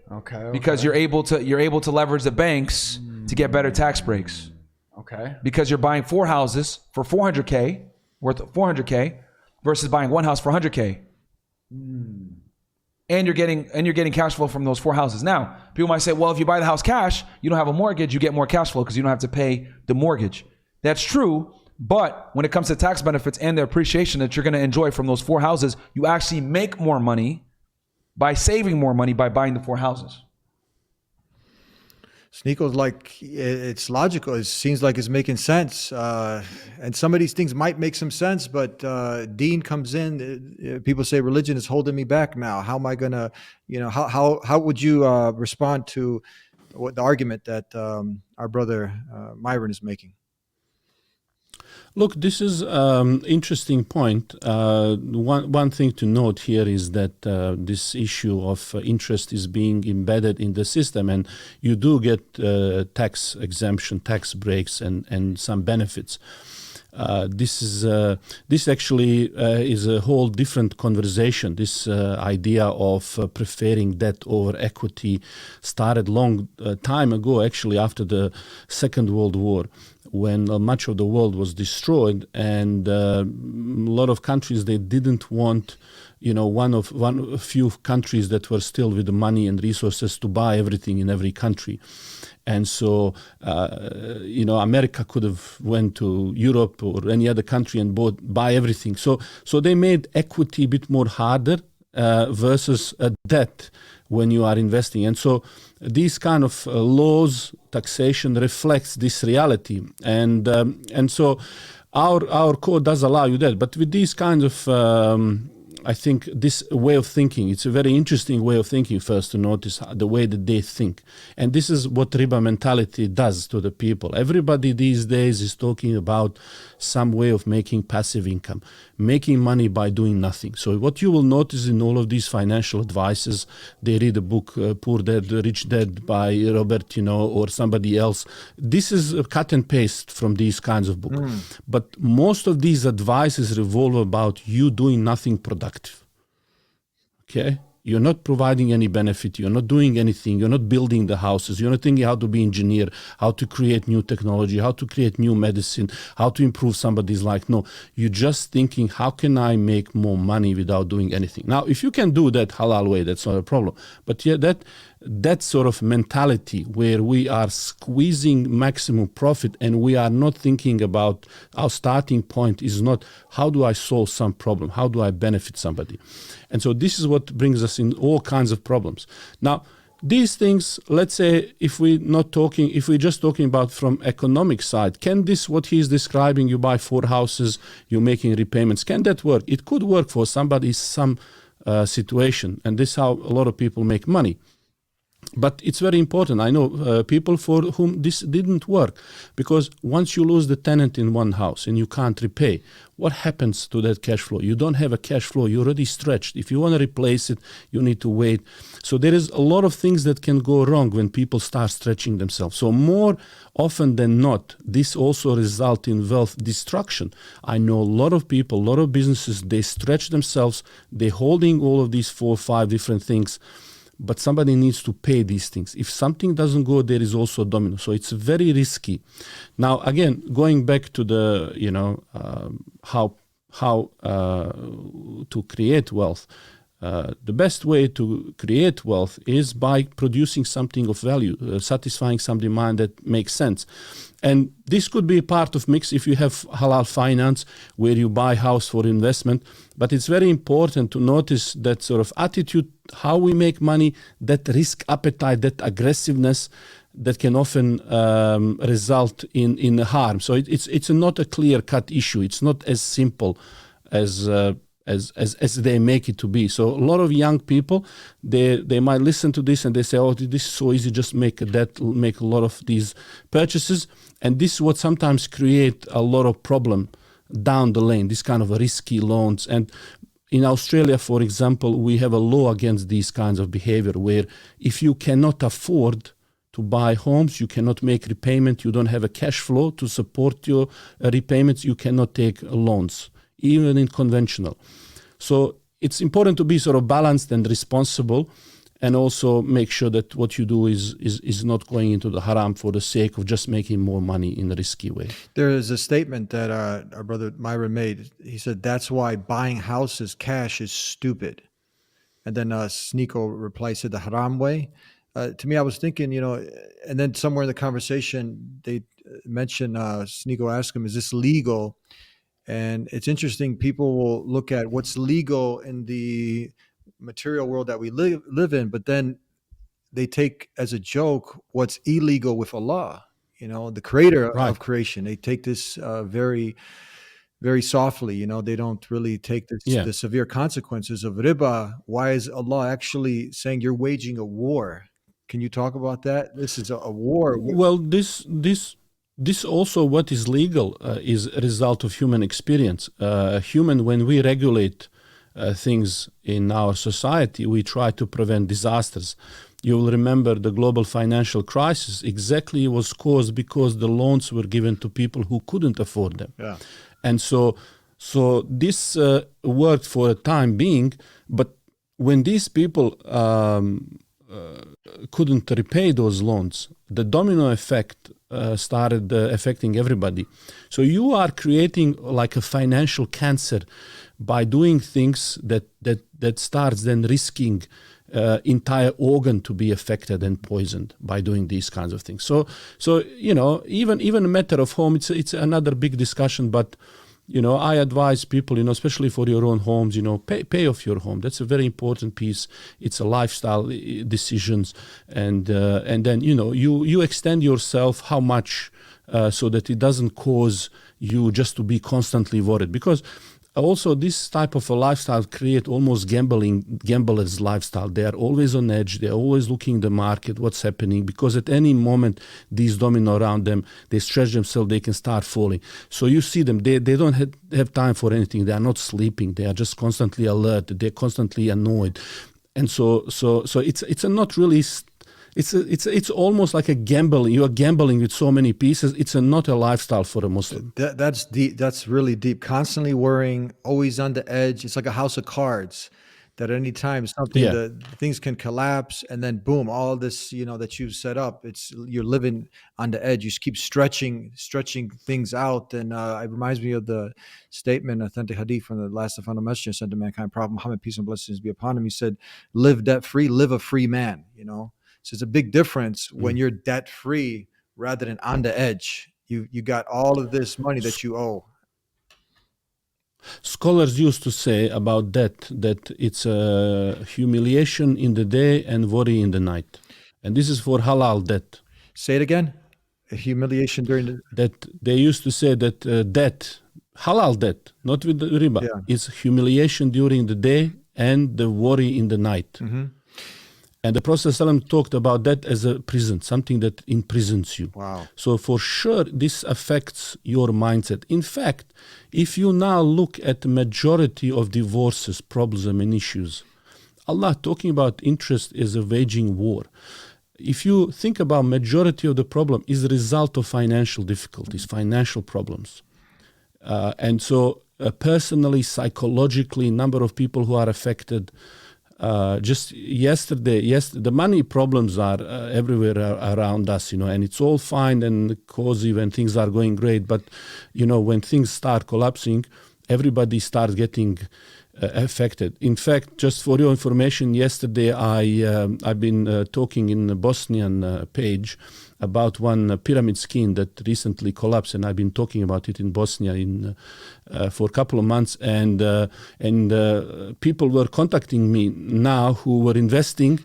Okay. Because you're able to leverage the banks to get better tax breaks. Okay. Because you're buying 4 houses for $400K, worth $400K, versus buying 1 house for $100K. And you're getting cash flow from those 4 houses. Now, people might say, well, if you buy the house cash, you don't have a mortgage, you get more cash flow because you don't have to pay the mortgage. That's true, but when it comes to tax benefits and the appreciation that you're going to enjoy from those 4 houses, you actually make more money by saving more money by buying the 4 houses. Sneako's like, it's logical. It seems like it's making sense. And some of these things might make some sense, but Deen comes in. People say religion is holding me back now. How am I going to, how would you respond to what the argument that our brother Myron is making? Look, this is interesting point. One thing to note here is that this issue of interest is being embedded in the system, and you do get tax exemption, tax breaks, and some benefits. This actually is a whole different conversation. This idea of preferring debt over equity started long time ago, actually after the Second World War, when much of the world was destroyed, and a lot of countries, they didn't want, a few countries that were still with the money and resources to buy everything in every country. And so, America could have went to Europe or any other country and buy everything. So they made equity a bit more harder versus a debt when you are investing. And so these kind of laws, taxation reflects this reality. And so our code does allow you that. But with these kinds of I think this way of thinking, it's a very interesting way of thinking, first to notice the way that they think. And this is what riba mentality does to the people. Everybody these days is talking about some way of making passive income, making money by doing nothing. So what you will notice in all of these financial advices, they read a book, Poor Dad, Rich Dad by Robert, or somebody else. This is a cut and paste from these kinds of books. But most of these advices revolve about you doing nothing productive. Okay? You're not providing any benefit. You're not doing anything. You're not building the houses. You're not thinking how to be engineer, how to create new technology, how to create new medicine, how to improve somebody's life. No, you're just thinking, how can I make more money without doing anything? Now, if you can do that halal way, that's not a problem. But yeah, that sort of mentality where we are squeezing maximum profit and we are not thinking about our starting point is not how do I solve some problem, how do I benefit somebody. And so this is what brings us in all kinds of problems. Now, these things, let's say if we're just talking about from economic side, can this, what he's describing, you buy 4 houses, you're making repayments, can that work? It could work for somebody, some situation, and this is how a lot of people make money. But it's very important. I know people for whom this didn't work, because once you lose the tenant in one house and you can't repay, what happens to that cash flow? You don't have a cash flow. You're already stretched. If you want to replace it, you need to wait. So there is a lot of things that can go wrong when people start stretching themselves. So more often than not, this also results in wealth destruction. I know a lot of people, a lot of businesses, they stretch themselves. They're holding all of these 4 or 5 different things. But somebody needs to pay these things. If something doesn't go, there is also a domino. So it's very risky. Now, again, going back to the, how to create wealth. The best way to create wealth is by producing something of value, satisfying some demand that makes sense. And this could be a part of mix if you have halal finance where you buy house for investment. But it's very important to notice that sort of attitude, how we make money, that risk appetite, that aggressiveness, that can often result in harm. So it's not a clear-cut issue. It's not as simple as they make it to be. So a lot of young people, they might listen to this and they say, oh, this is so easy, just make a lot of these purchases. And this is what sometimes create a lot of problem down the lane, this kind of risky loans. And in Australia, for example, we have a law against these kinds of behavior where if you cannot afford to buy homes, you cannot make repayment, you don't have a cash flow to support your repayments, you cannot take loans, even in conventional. So it's important to be sort of balanced and responsible, and also make sure that what you do is not going into the haram for the sake of just making more money in a risky way. There is a statement that our brother Myron made. He said, that's why buying houses cash is stupid. And then Sneeko replied, said the haram way. To me, I was thinking, and then somewhere in the conversation, they mentioned, Sneeko asked him, is this legal? And it's interesting, people will look at what's legal in the material world that we live in, but then they take as a joke what's illegal with Allah, the creator of creation. They take this very, very softly. They don't really take the severe consequences of riba. Why is Allah actually saying you're waging a war? Can you talk about that? This is a war. Well, this also, what is legal is a result of human experience. When we regulate things in our society, we try to prevent disasters. You will remember the global financial crisis exactly was caused because the loans were given to people who couldn't afford them. Yeah. And so this worked for a time being, but when these people couldn't repay those loans, the domino effect started affecting everybody. So you are creating like a financial cancer by doing things that starts then risking entire organ to be affected and poisoned by doing these kinds of things. So even a matter of home, it's another big discussion, but I advise people, especially for your own homes, pay off your home. That's a very important piece. It's a lifestyle decisions, and then you extend yourself how much so that it doesn't cause you just to be constantly worried. Because also this type of a lifestyle create almost gamblers lifestyle. They are always on edge. They're always looking the market, what's happening, because at any moment these domino around them, they stretch themselves, they can start falling. So you see them, they don't have time for anything. They are not sleeping. They are just constantly alert. They're constantly annoyed. And so it's a not really. It's almost like a gambling. You are gambling with so many pieces. It's not a lifestyle for a Muslim. That's deep. That's really deep. Constantly worrying, always on the edge. It's like a house of cards that at any time things can collapse, and then boom, all this that you've set up. You're living on the edge. You just keep stretching things out. And it reminds me of the statement, authentic hadith from the last final messenger sent to mankind, Prophet Muhammad, peace and blessings be upon him. He said, "Live debt free, live a free man." So it's a big difference when you're debt free rather than on the edge. You got all of this money that you owe. Scholars used to say about debt that it's a humiliation in the day and worry in the night. And this is for halal debt. Say it again. A humiliation during the... That they used to say that debt, halal debt, not with the riba, is humiliation during the day and the worry in the night. Mm-hmm. And the Prophet ﷺ talked about that as a prison, something that imprisons you. Wow. So for sure, this affects your mindset. In fact, if you now look at the majority of divorces, problems and issues, Allah talking about interest is a waging war. If you think about majority of the problem is the result of financial difficulties, financial problems. And so personally, psychologically, number of people who are affected. Just yesterday, the money problems are everywhere around us, and it's all fine and cozy when things are going great. But, when things start collapsing, everybody starts getting affected. In fact, just for your information, yesterday I've been talking in the Bosnian page about one pyramid scheme that recently collapsed, and I've been talking about it in Bosnia for a couple of months, and people were contacting me now who were investing,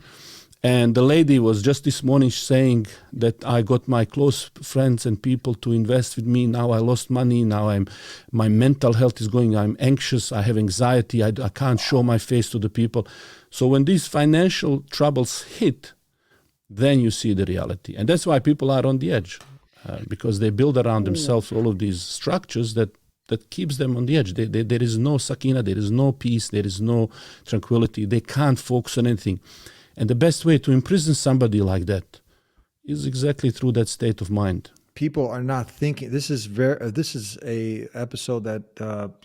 And the lady was just this morning saying that I got my close friends and people to invest with me. Now I lost money. Now my mental health is going. I'm anxious. I have anxiety. I can't show my face to the people. So when these financial troubles hit, then you see the reality. And that's why people are on the edge, because they build around themselves all of these structures that keeps them on the edge. There is no sakina, there is no peace, there is no tranquility. They can't focus on anything. And the best way to imprison somebody like that is exactly through that state of mind. People are not thinking. This is a episode that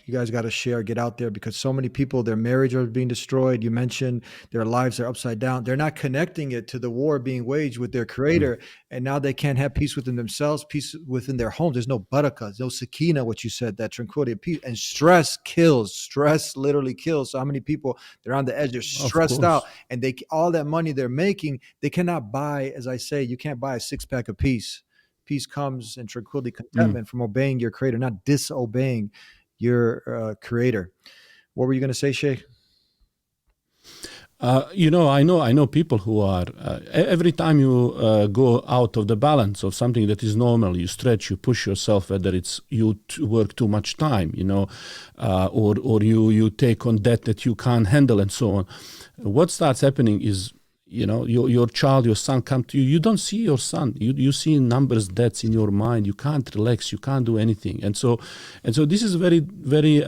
you guys got to share, get out there, because so many people, their marriage are being destroyed. You mentioned their lives are upside down. They're not connecting it to the war being waged with their creator. And now they can't have peace within themselves, peace within their homes. There's no barakah, no sakina, what you said, that tranquility and peace. And stress kills. Stress literally kills. So how many people, they're on the edge, they're stressed out, and all that money they're making, they cannot buy, as I say, you can't buy a 6-pack of peace. Peace comes and tranquility, contentment from obeying your creator, not disobeying your creator. What were you going to say, Sheikh? I know people who are, every time you go out of the balance of something that is normal, you stretch, you push yourself, whether it's you work too much time, or you take on debt that you can't handle and so on. What starts happening is, your child, your son come to you. You don't see your son. You see numbers, debts in your mind. You can't relax. You can't do anything. And so this is a very, very,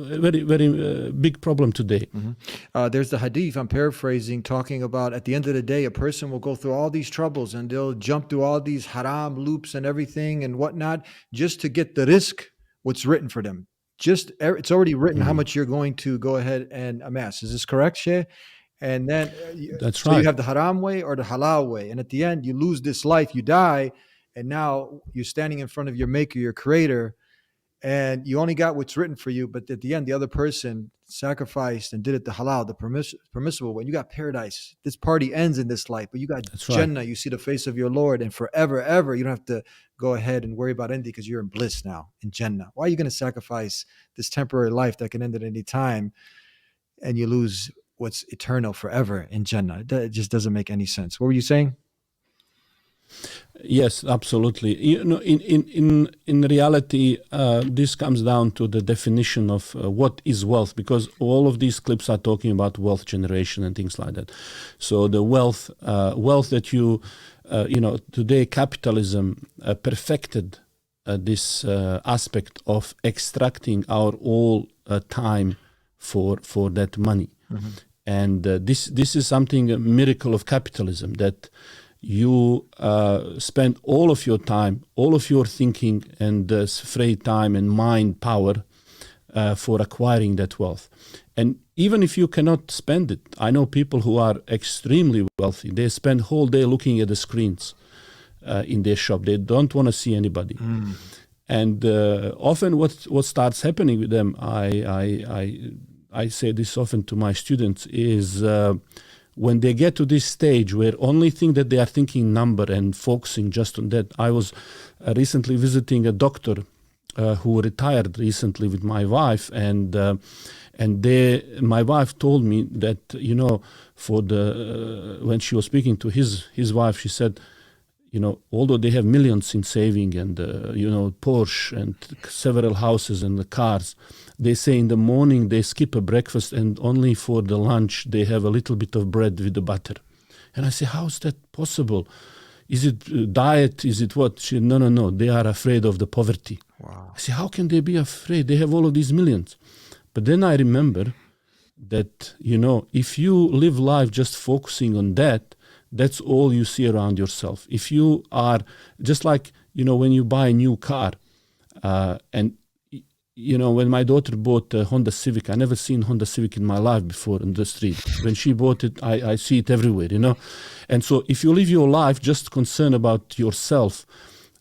very big problem today. Mm-hmm. There's the hadith, I'm paraphrasing, talking about at the end of the day, a person will go through all these troubles and they'll jump through all these haram loops and everything and whatnot just to get the risk, what's written for them. It's already written how much you're going to go ahead and amass. Is this correct, Sheikh? And then that's right. So you have the haram way or the halal way. And at the end, you lose this life, you die. And now you're standing in front of your maker, your creator, and you only got what's written for you. But at the end, the other person sacrificed and did it the halal, the permissible way. You got paradise. This party ends in this life, but you got Jannah. Right. You see the face of your Lord, and forever, ever, you don't have to go ahead and worry about ending because you're in bliss now in Jannah. Why are you going to sacrifice this temporary life that can end at any time and you lose what's eternal forever in Jannah? It just doesn't make any sense. What were you saying? Yes, absolutely. In reality, this comes down to the definition of what is wealth, because all of these clips are talking about wealth generation and things like that. So the wealth that today capitalism perfected this aspect of extracting our all time for that money. Mm-hmm. And this is something, a miracle of capitalism, that you spend all of your time, all of your thinking and free time and mind power for acquiring that wealth. And even if you cannot spend it, I know people who are extremely wealthy. They spend whole day looking at the screens in their shop. They don't want to see anybody. Mm. And often what starts happening with them, I say this often to my students, is when they get to this stage where only thing that they are thinking number and focusing just on that. I was recently visiting a doctor who retired recently with my wife, and my wife told me that, for when she was speaking to his wife, she said, although they have millions in saving and Porsche and several houses and the cars, they say in the morning they skip a breakfast and only for the lunch they have a little bit of bread with the butter. And I say, how is that possible? Is it diet? Is it what? She said, no. They are afraid of the poverty. Wow. I say, how can they be afraid? They have all of these millions. But then I remember that, if you live life just focusing on that, that's all you see around yourself. If you are just like, when you buy a new car, and when my daughter bought a Honda Civic, I never seen Honda Civic in my life before in the street. When she bought it, I see it everywhere, And so if you live your life just concerned about yourself,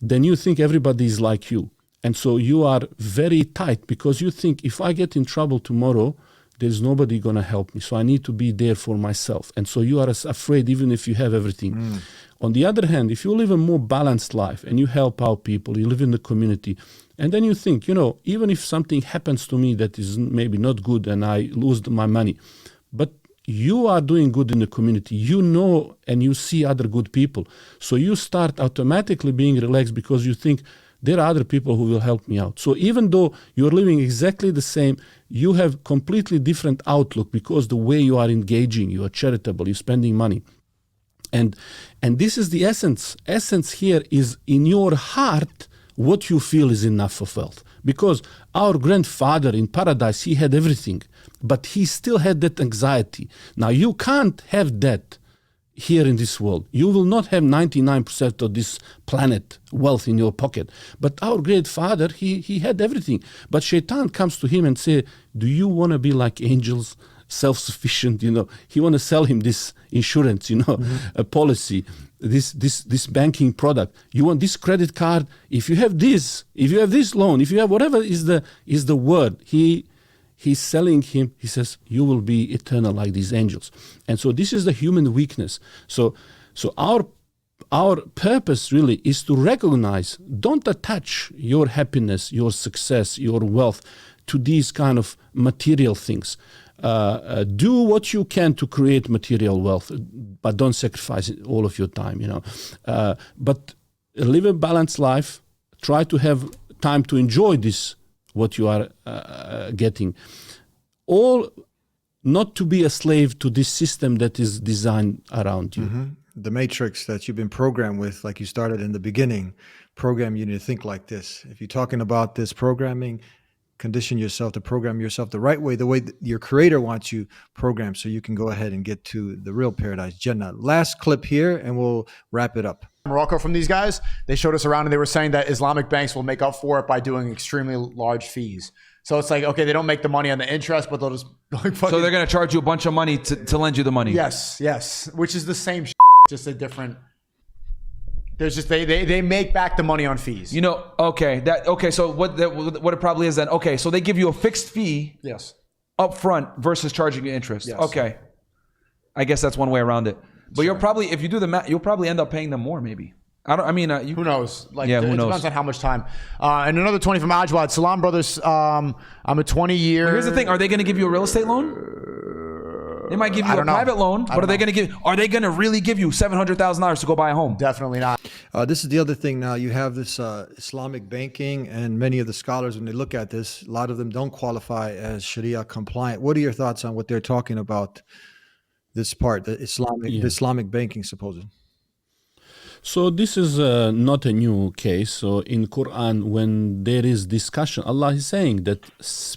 then you think everybody is like you. And so you are very tight because you think, if I get in trouble tomorrow, there's nobody going to help me. So I need to be there for myself. And so you are afraid even if you have everything. Mm. On the other hand, if you live a more balanced life and you help out people, you live in the community, and then you think, even if something happens to me that is maybe not good and I lose my money, but, you are doing good in the community. You know and you see other good people. So you start automatically being relaxed because you think there are other people who will help me out. So even though you're living exactly the same, you have completely different outlook because the way you are engaging, you are charitable, you're spending money. And this is the essence. Essence here is in your heart what you feel is enough of wealth. Because our grandfather in paradise, he had everything, but he still had that anxiety. Now you can't have that here in this world. You will not have 99% of this planet wealth in your pocket. But our great father, he had everything. But Shaitan comes to him and say, do you want to be like angels, self-sufficient? He want to sell him this insurance, a policy, this banking product. You want this credit card? If you have this loan, if you have whatever is the word, he's selling him. He says, you will be eternal like these angels. And so this is the human weakness. So our purpose really is to recognize, don't attach your happiness, your success, your wealth to these kind of material things. Do what you can to create material wealth, but don't sacrifice all of your time, but live a balanced life. Try to have time to enjoy this, what you are getting. All not to be a slave to this system that is designed around you. Mm-hmm. The matrix that you've been programmed with, like you started in the beginning, program you to think like this. If you're talking about this programming, condition yourself to program yourself the right way, the way that your creator wants you programmed, so you can go ahead and get to the real paradise, Jannah. Last clip here and we'll wrap it up. Morocco from these guys, they showed us around and they were saying that Islamic banks will make up for it by doing extremely large fees. So it's like, okay, they don't make the money on the interest, but they'll just like fucking... So they're going to charge you a bunch of money to lend you the money. Yes. Which is the same just a different... There's just they make back the money on fees. Okay. So what it probably is then? Okay, so they give you a fixed fee, yes, up front versus charging you interest. Yes. Okay, I guess that's one way around it. But you'll probably, if you do the math, you'll probably end up paying them more. Maybe who knows? Who knows? It depends on how much time. And another 20 from Ajwad. Salam brothers. I'm a 20-year. Well, here's the thing: are they going to give you a real estate loan? They might give you a private loan, but are they going to really give you $700,000 to go buy a home? Definitely not. This is the other thing now. You have this Islamic banking, and many of the scholars, when they look at this, a lot of them don't qualify as Sharia compliant. What are your thoughts on what they're talking about, this part, the Islamic banking, supposedly? So this is not a new case. So in Quran, when there is discussion, Allah is saying that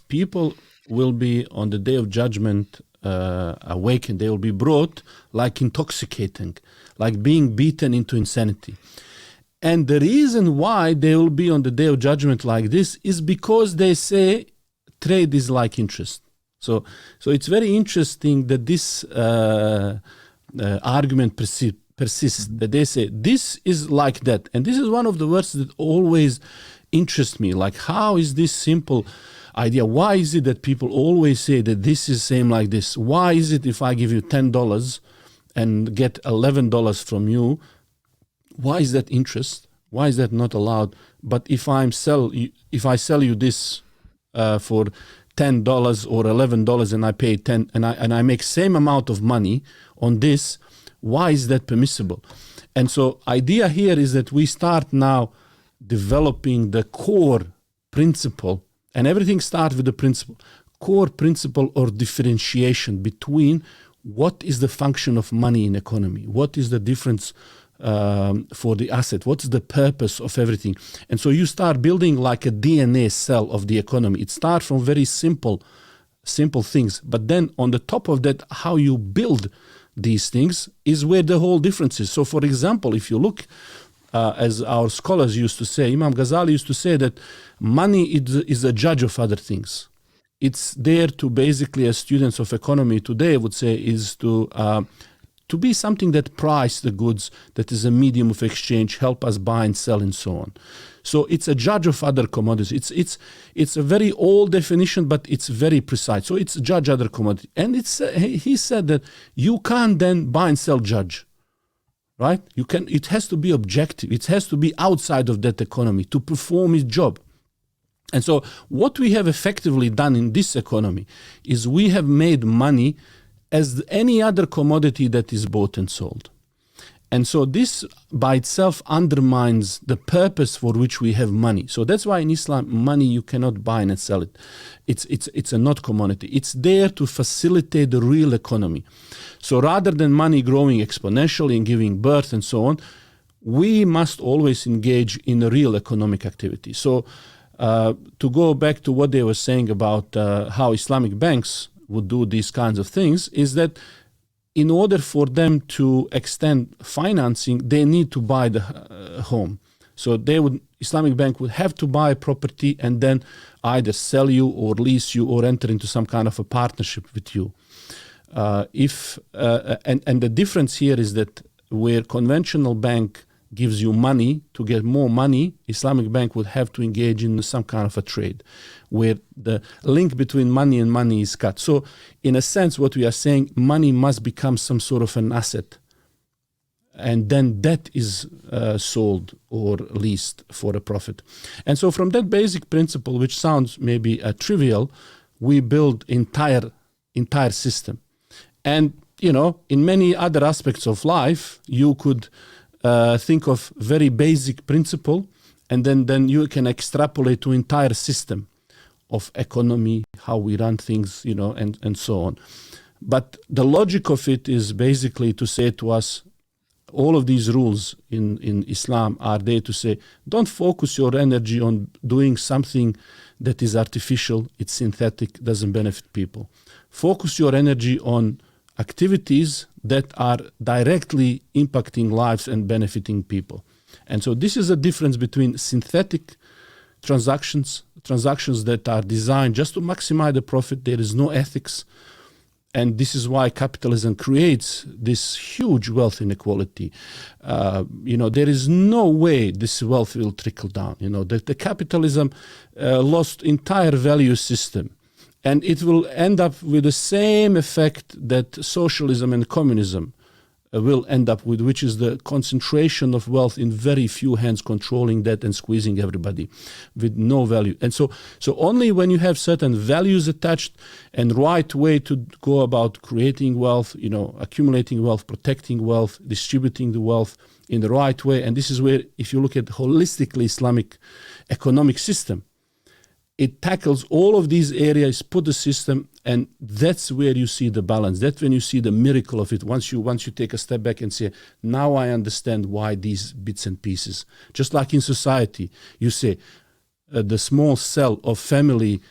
people will be on the day of judgment awakened. They will be brought like intoxicating, like being beaten into insanity. And the reason why they will be on the day of judgment like this is because they say trade is like interest. So it's very interesting that this argument persists, that they say this is like that. And this is one of the words that always interest me. Like, how is this simple idea? Why is it that people always say that this is same like this? Why is it if I give you $10 and get $11 from you, why is that interest? Why is that not allowed? But if I sell you this for $10 or $11 and I pay 10 and I make same amount of money on this, why is that permissible? And so idea here is that we start now developing the core principle, and everything starts with the principle, core principle or differentiation between what is the function of money in economy, what is the difference for the asset, what's the purpose of everything. And so you start building like a DNA cell of the economy. It starts from very simple things, but then on the top of that, how you build these things is where the whole difference is. So for example, if you look, as our scholars used to say, Imam Ghazali used to say that money is a judge of other things. It's there to basically, as students of economy today would say, is to be something that price the goods, that is a medium of exchange, help us buy and sell and so on. So it's a judge of other commodities. It's a very old definition, but it's very precise. So it's judge other commodity. And he said that you can't then buy and sell judge, right? It has to be objective. It has to be outside of that economy to perform its job. And so what we have effectively done in this economy is we have made money as any other commodity that is bought and sold. And so this by itself undermines the purpose for which we have money. So that's why in Islam, money you cannot buy and sell it. It's a not commodity. It's there to facilitate the real economy. So rather than money growing exponentially and giving birth and so on, we must always engage in a real economic activity. So to go back to what they were saying about how Islamic banks would do these kinds of things, is that in order for them to extend financing, they need to buy the home. So Islamic bank would have to buy property and then either sell you or lease you or enter into some kind of a partnership with you. And the difference here is that where conventional bank gives you money, to get more money, Islamic bank would have to engage in some kind of a trade where the link between money and money is cut. So in a sense, what we are saying, money must become some sort of an asset. And then that is sold or leased for a profit. And so from that basic principle, which sounds maybe trivial, we build entire system. And, in many other aspects of life, you could think of very basic principle, and then you can extrapolate to entire system of economy, how we run things, and so on. But the logic of it is basically to say to us, all of these rules in Islam are there to say, don't focus your energy on doing something that is artificial, it's synthetic, doesn't benefit people. Focus your energy on activities that are directly impacting lives and benefiting people. And so this is a difference between synthetic transactions that are designed just to maximize the profit. There is no ethics. And this is why capitalism creates this huge wealth inequality. There is no way this wealth will trickle down. The capitalism lost entire value system. And it will end up with the same effect that socialism and communism will end up with, which is the concentration of wealth in very few hands, controlling that and squeezing everybody with no value. And so only when you have certain values attached and right way to go about creating wealth, accumulating wealth, protecting wealth, distributing the wealth in the right way. And this is where, if you look at holistically Islamic economic system, it tackles all of these areas, put the system, and that's where you see the balance. That's when you see the miracle of it. Once you take a step back and say, now I understand why these bits and pieces. Just like in society, you say the small cell of family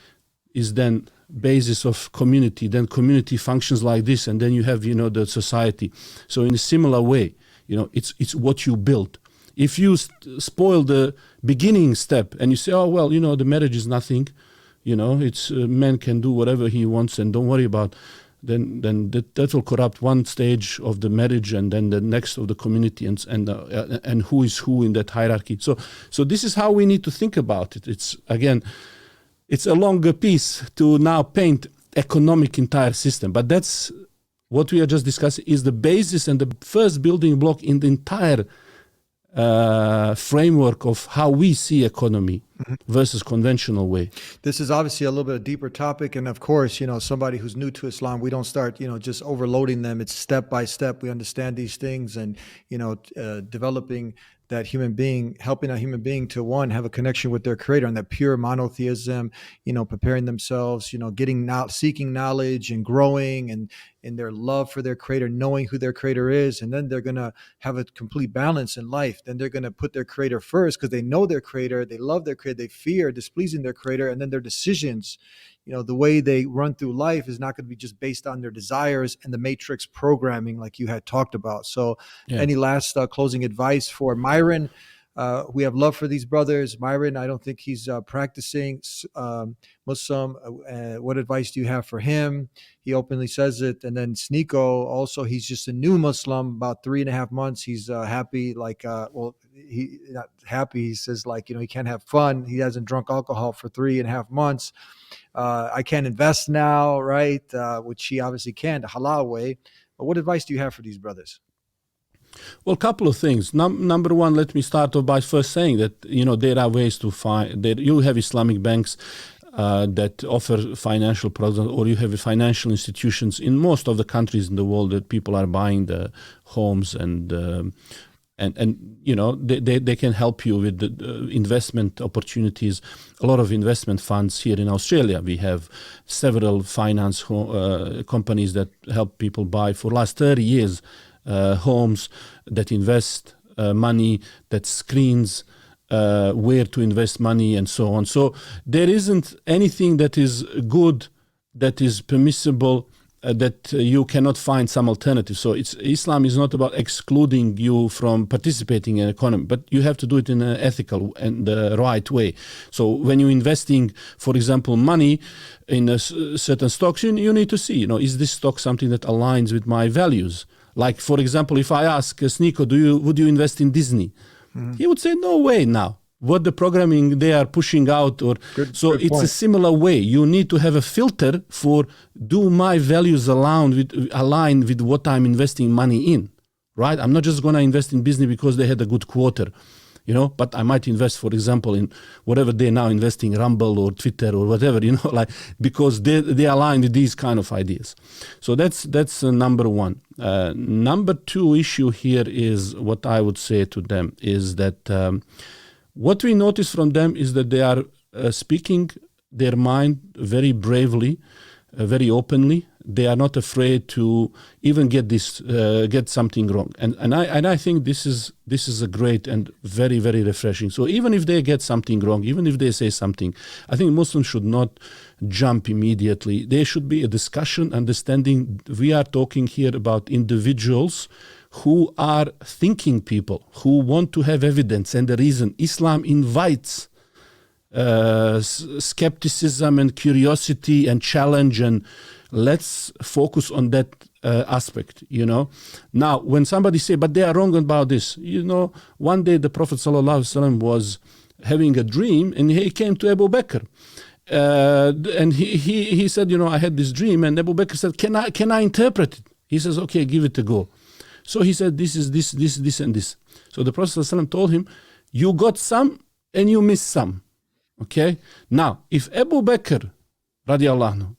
is then basis of community. Then community functions like this, and then you have the society. So in a similar way, it's what you build. If you spoil the beginning step and you say, oh, well, the marriage is nothing, it's man can do whatever he wants and don't worry about, then that will corrupt one stage of the marriage and then the next of the community and who is who in that hierarchy. So this is how we need to think about it. It's a longer piece to now paint economic entire system, but that's what we are just discussing is the basis and the first building block in the entire framework of how we see economy versus conventional way. This is obviously a little bit of a deeper topic, and of course, somebody who's new to Islam, we don't start, just overloading them. It's step by step. We understand these things, and developing that human being, helping a human being to one, have a connection with their creator and that pure monotheism, preparing themselves, seeking knowledge and growing and in their love for their creator, knowing who their creator is. And then they're going to have a complete balance in life. Then they're going to put their creator first because they know their creator, they love their creator, they fear displeasing their creator. And then their decisions, the way they run through life is not going to be just based on their desires and the matrix programming like you had talked about. So Any last closing advice for Myron? We have love for these brothers. Myron, I don't think he's practicing Muslim. What advice do you have for him? He openly says it. And then Sneako, also, he's just a new Muslim, about 3.5 months. He's happy, he not happy. He says, he can't have fun. He hasn't drunk alcohol for 3.5 months. I can't invest now, right? Which he obviously can, the halal way. But what advice do you have for these brothers? Well, a couple of things. Number one, let me start off by first saying that, there are ways to find that you have Islamic banks. that offer financial products, or you have financial institutions in most of the countries in the world that people are buying the homes and you know, they can help you with the investment opportunities. A lot of investment funds here in Australia. We have several finance companies that help people buy for last 30 years homes, that invest money, that screens where to invest money and so on. So there isn't anything that is good, that is permissible, that you cannot find some alternative. So Islam is not about excluding you from participating in economy, but you have to do it in an ethical and the right way. So when you're investing, for example, money in a certain stocks, you need to see, you know, is this stock something that aligns with my values? Like, for example, if I ask Sneeko, would you invest in Disney? Mm-hmm. He would say, no way now. What the programming they are pushing out, or good it's point. A similar way. You need to have a filter for, do my values align with what I'm investing money in, right? I'm not just going to invest in business because they had a good quarter, you know, but I might invest, for example, in whatever they're now investing, Rumble or Twitter or whatever, you know, like, because they align with these kind of ideas. So that's number one. Number two issue here is, what I would say to them is that what we notice from them is that they are speaking their mind very bravely, very openly. They are not afraid to even get something wrong, and I think this is a great and very, very refreshing. So even if they get something wrong, even if they say something, I think Muslims should not jump immediately. There should be a discussion, understanding. We are talking here about individuals who are thinking people, who want to have evidence, and the reason Islam invites skepticism and curiosity and challenge, and let's focus on that aspect, you know. Now, when somebody say, but they are wrong about this, you know, one day the Prophet ﷺ was having a dream, and he came to Abu Bakr. And he said, you know, I had this dream, and Abu Bakr said, can I interpret it? He says, okay, give it a go. So he said, this is this, and this. So the Prophet ﷺ told him, you got some and you missed some. Okay? Now, if Abu Bakr, radiallahu anhu,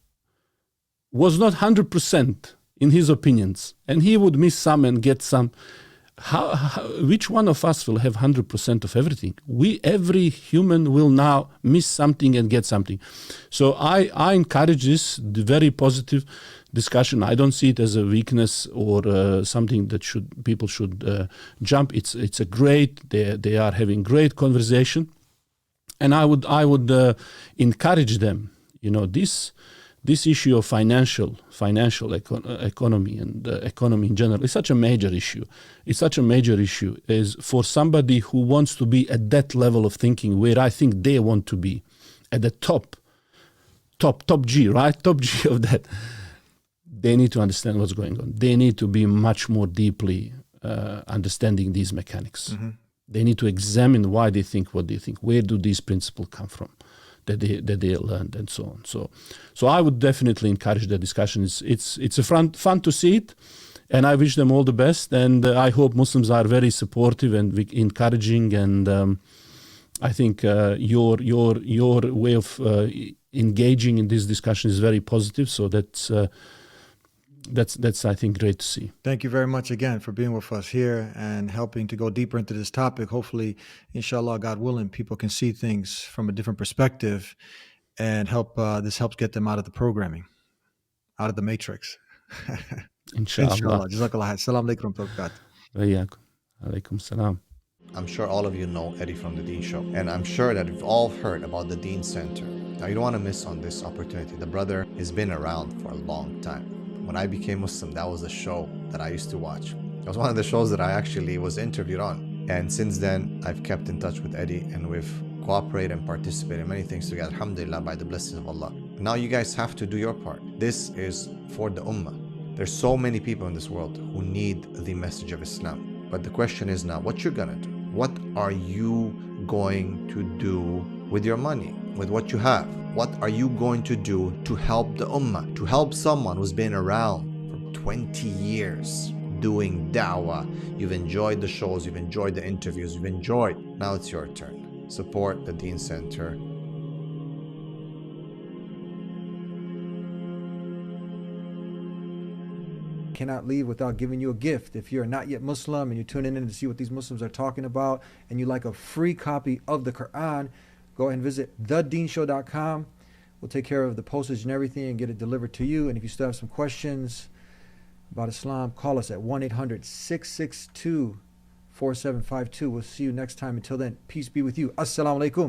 was not 100% in his opinions, and he would miss some and get some, which one of us will have 100% of everything? Every human will now miss something and get something. So I encourage this very positive discussion. I don't see it as a weakness or something that people should jump. It's a great. They are having great conversation, and I would encourage them. You know, this issue of financial economy and economy in general is such a major issue. It's such a major issue is for somebody who wants to be at that level of thinking where I think they want to be, at the top G, right? Top G of that. They need to understand what's going on. They need to be much more deeply understanding these mechanics. Mm-hmm. They need to examine why they think what they think. Where do these principles come from that they learned, and so on. So I would definitely encourage the discussion. It's a fun to see it, and I wish them all the best. And I hope Muslims are very supportive and encouraging. And I think your way of engaging in this discussion is very positive. So that's I think great to see. Thank you very much again for being with us here and helping to go deeper into this topic. Hopefully, inshallah, God willing, people can see things from a different perspective and this helps get them out of the programming, out of the matrix. Inshallah. Jazakallah. Assalamu alaikum wa rahmatullahi. Alaikum salam. I'm sure all of you know Eddie from The Deen Show, and I'm sure that you've all heard about the Deen Center. Now, you don't want to miss on this opportunity. The brother has been around for a long time. When I became Muslim, that was a show that I used to watch. It was one of the shows that I actually was interviewed on. And since then, I've kept in touch with Eddie, and we've cooperated and participated in many things together, alhamdulillah, by the blessings of Allah. Now you guys have to do your part. This is for the ummah. There's so many people in this world who need the message of Islam. But the question is now, what you're gonna do? What are you going to do with your money, with what you have? What are you going to do to help the ummah, to help someone who's been around for 20 years doing da'wah? You've enjoyed the shows, you've enjoyed the interviews, you've enjoyed. Now it's your turn. Support the Deen Center. Cannot leave without giving you a gift. If you're not yet Muslim and you're tuning in to see what these Muslims are talking about and you like a free copy of the Quran, go ahead and visit TheDeenShow.com. We'll take care of the postage and everything and get it delivered to you. And if you still have some questions about Islam, call us at 1-800-662-4752. We'll see you next time. Until then, peace be with you. Assalamu alaikum.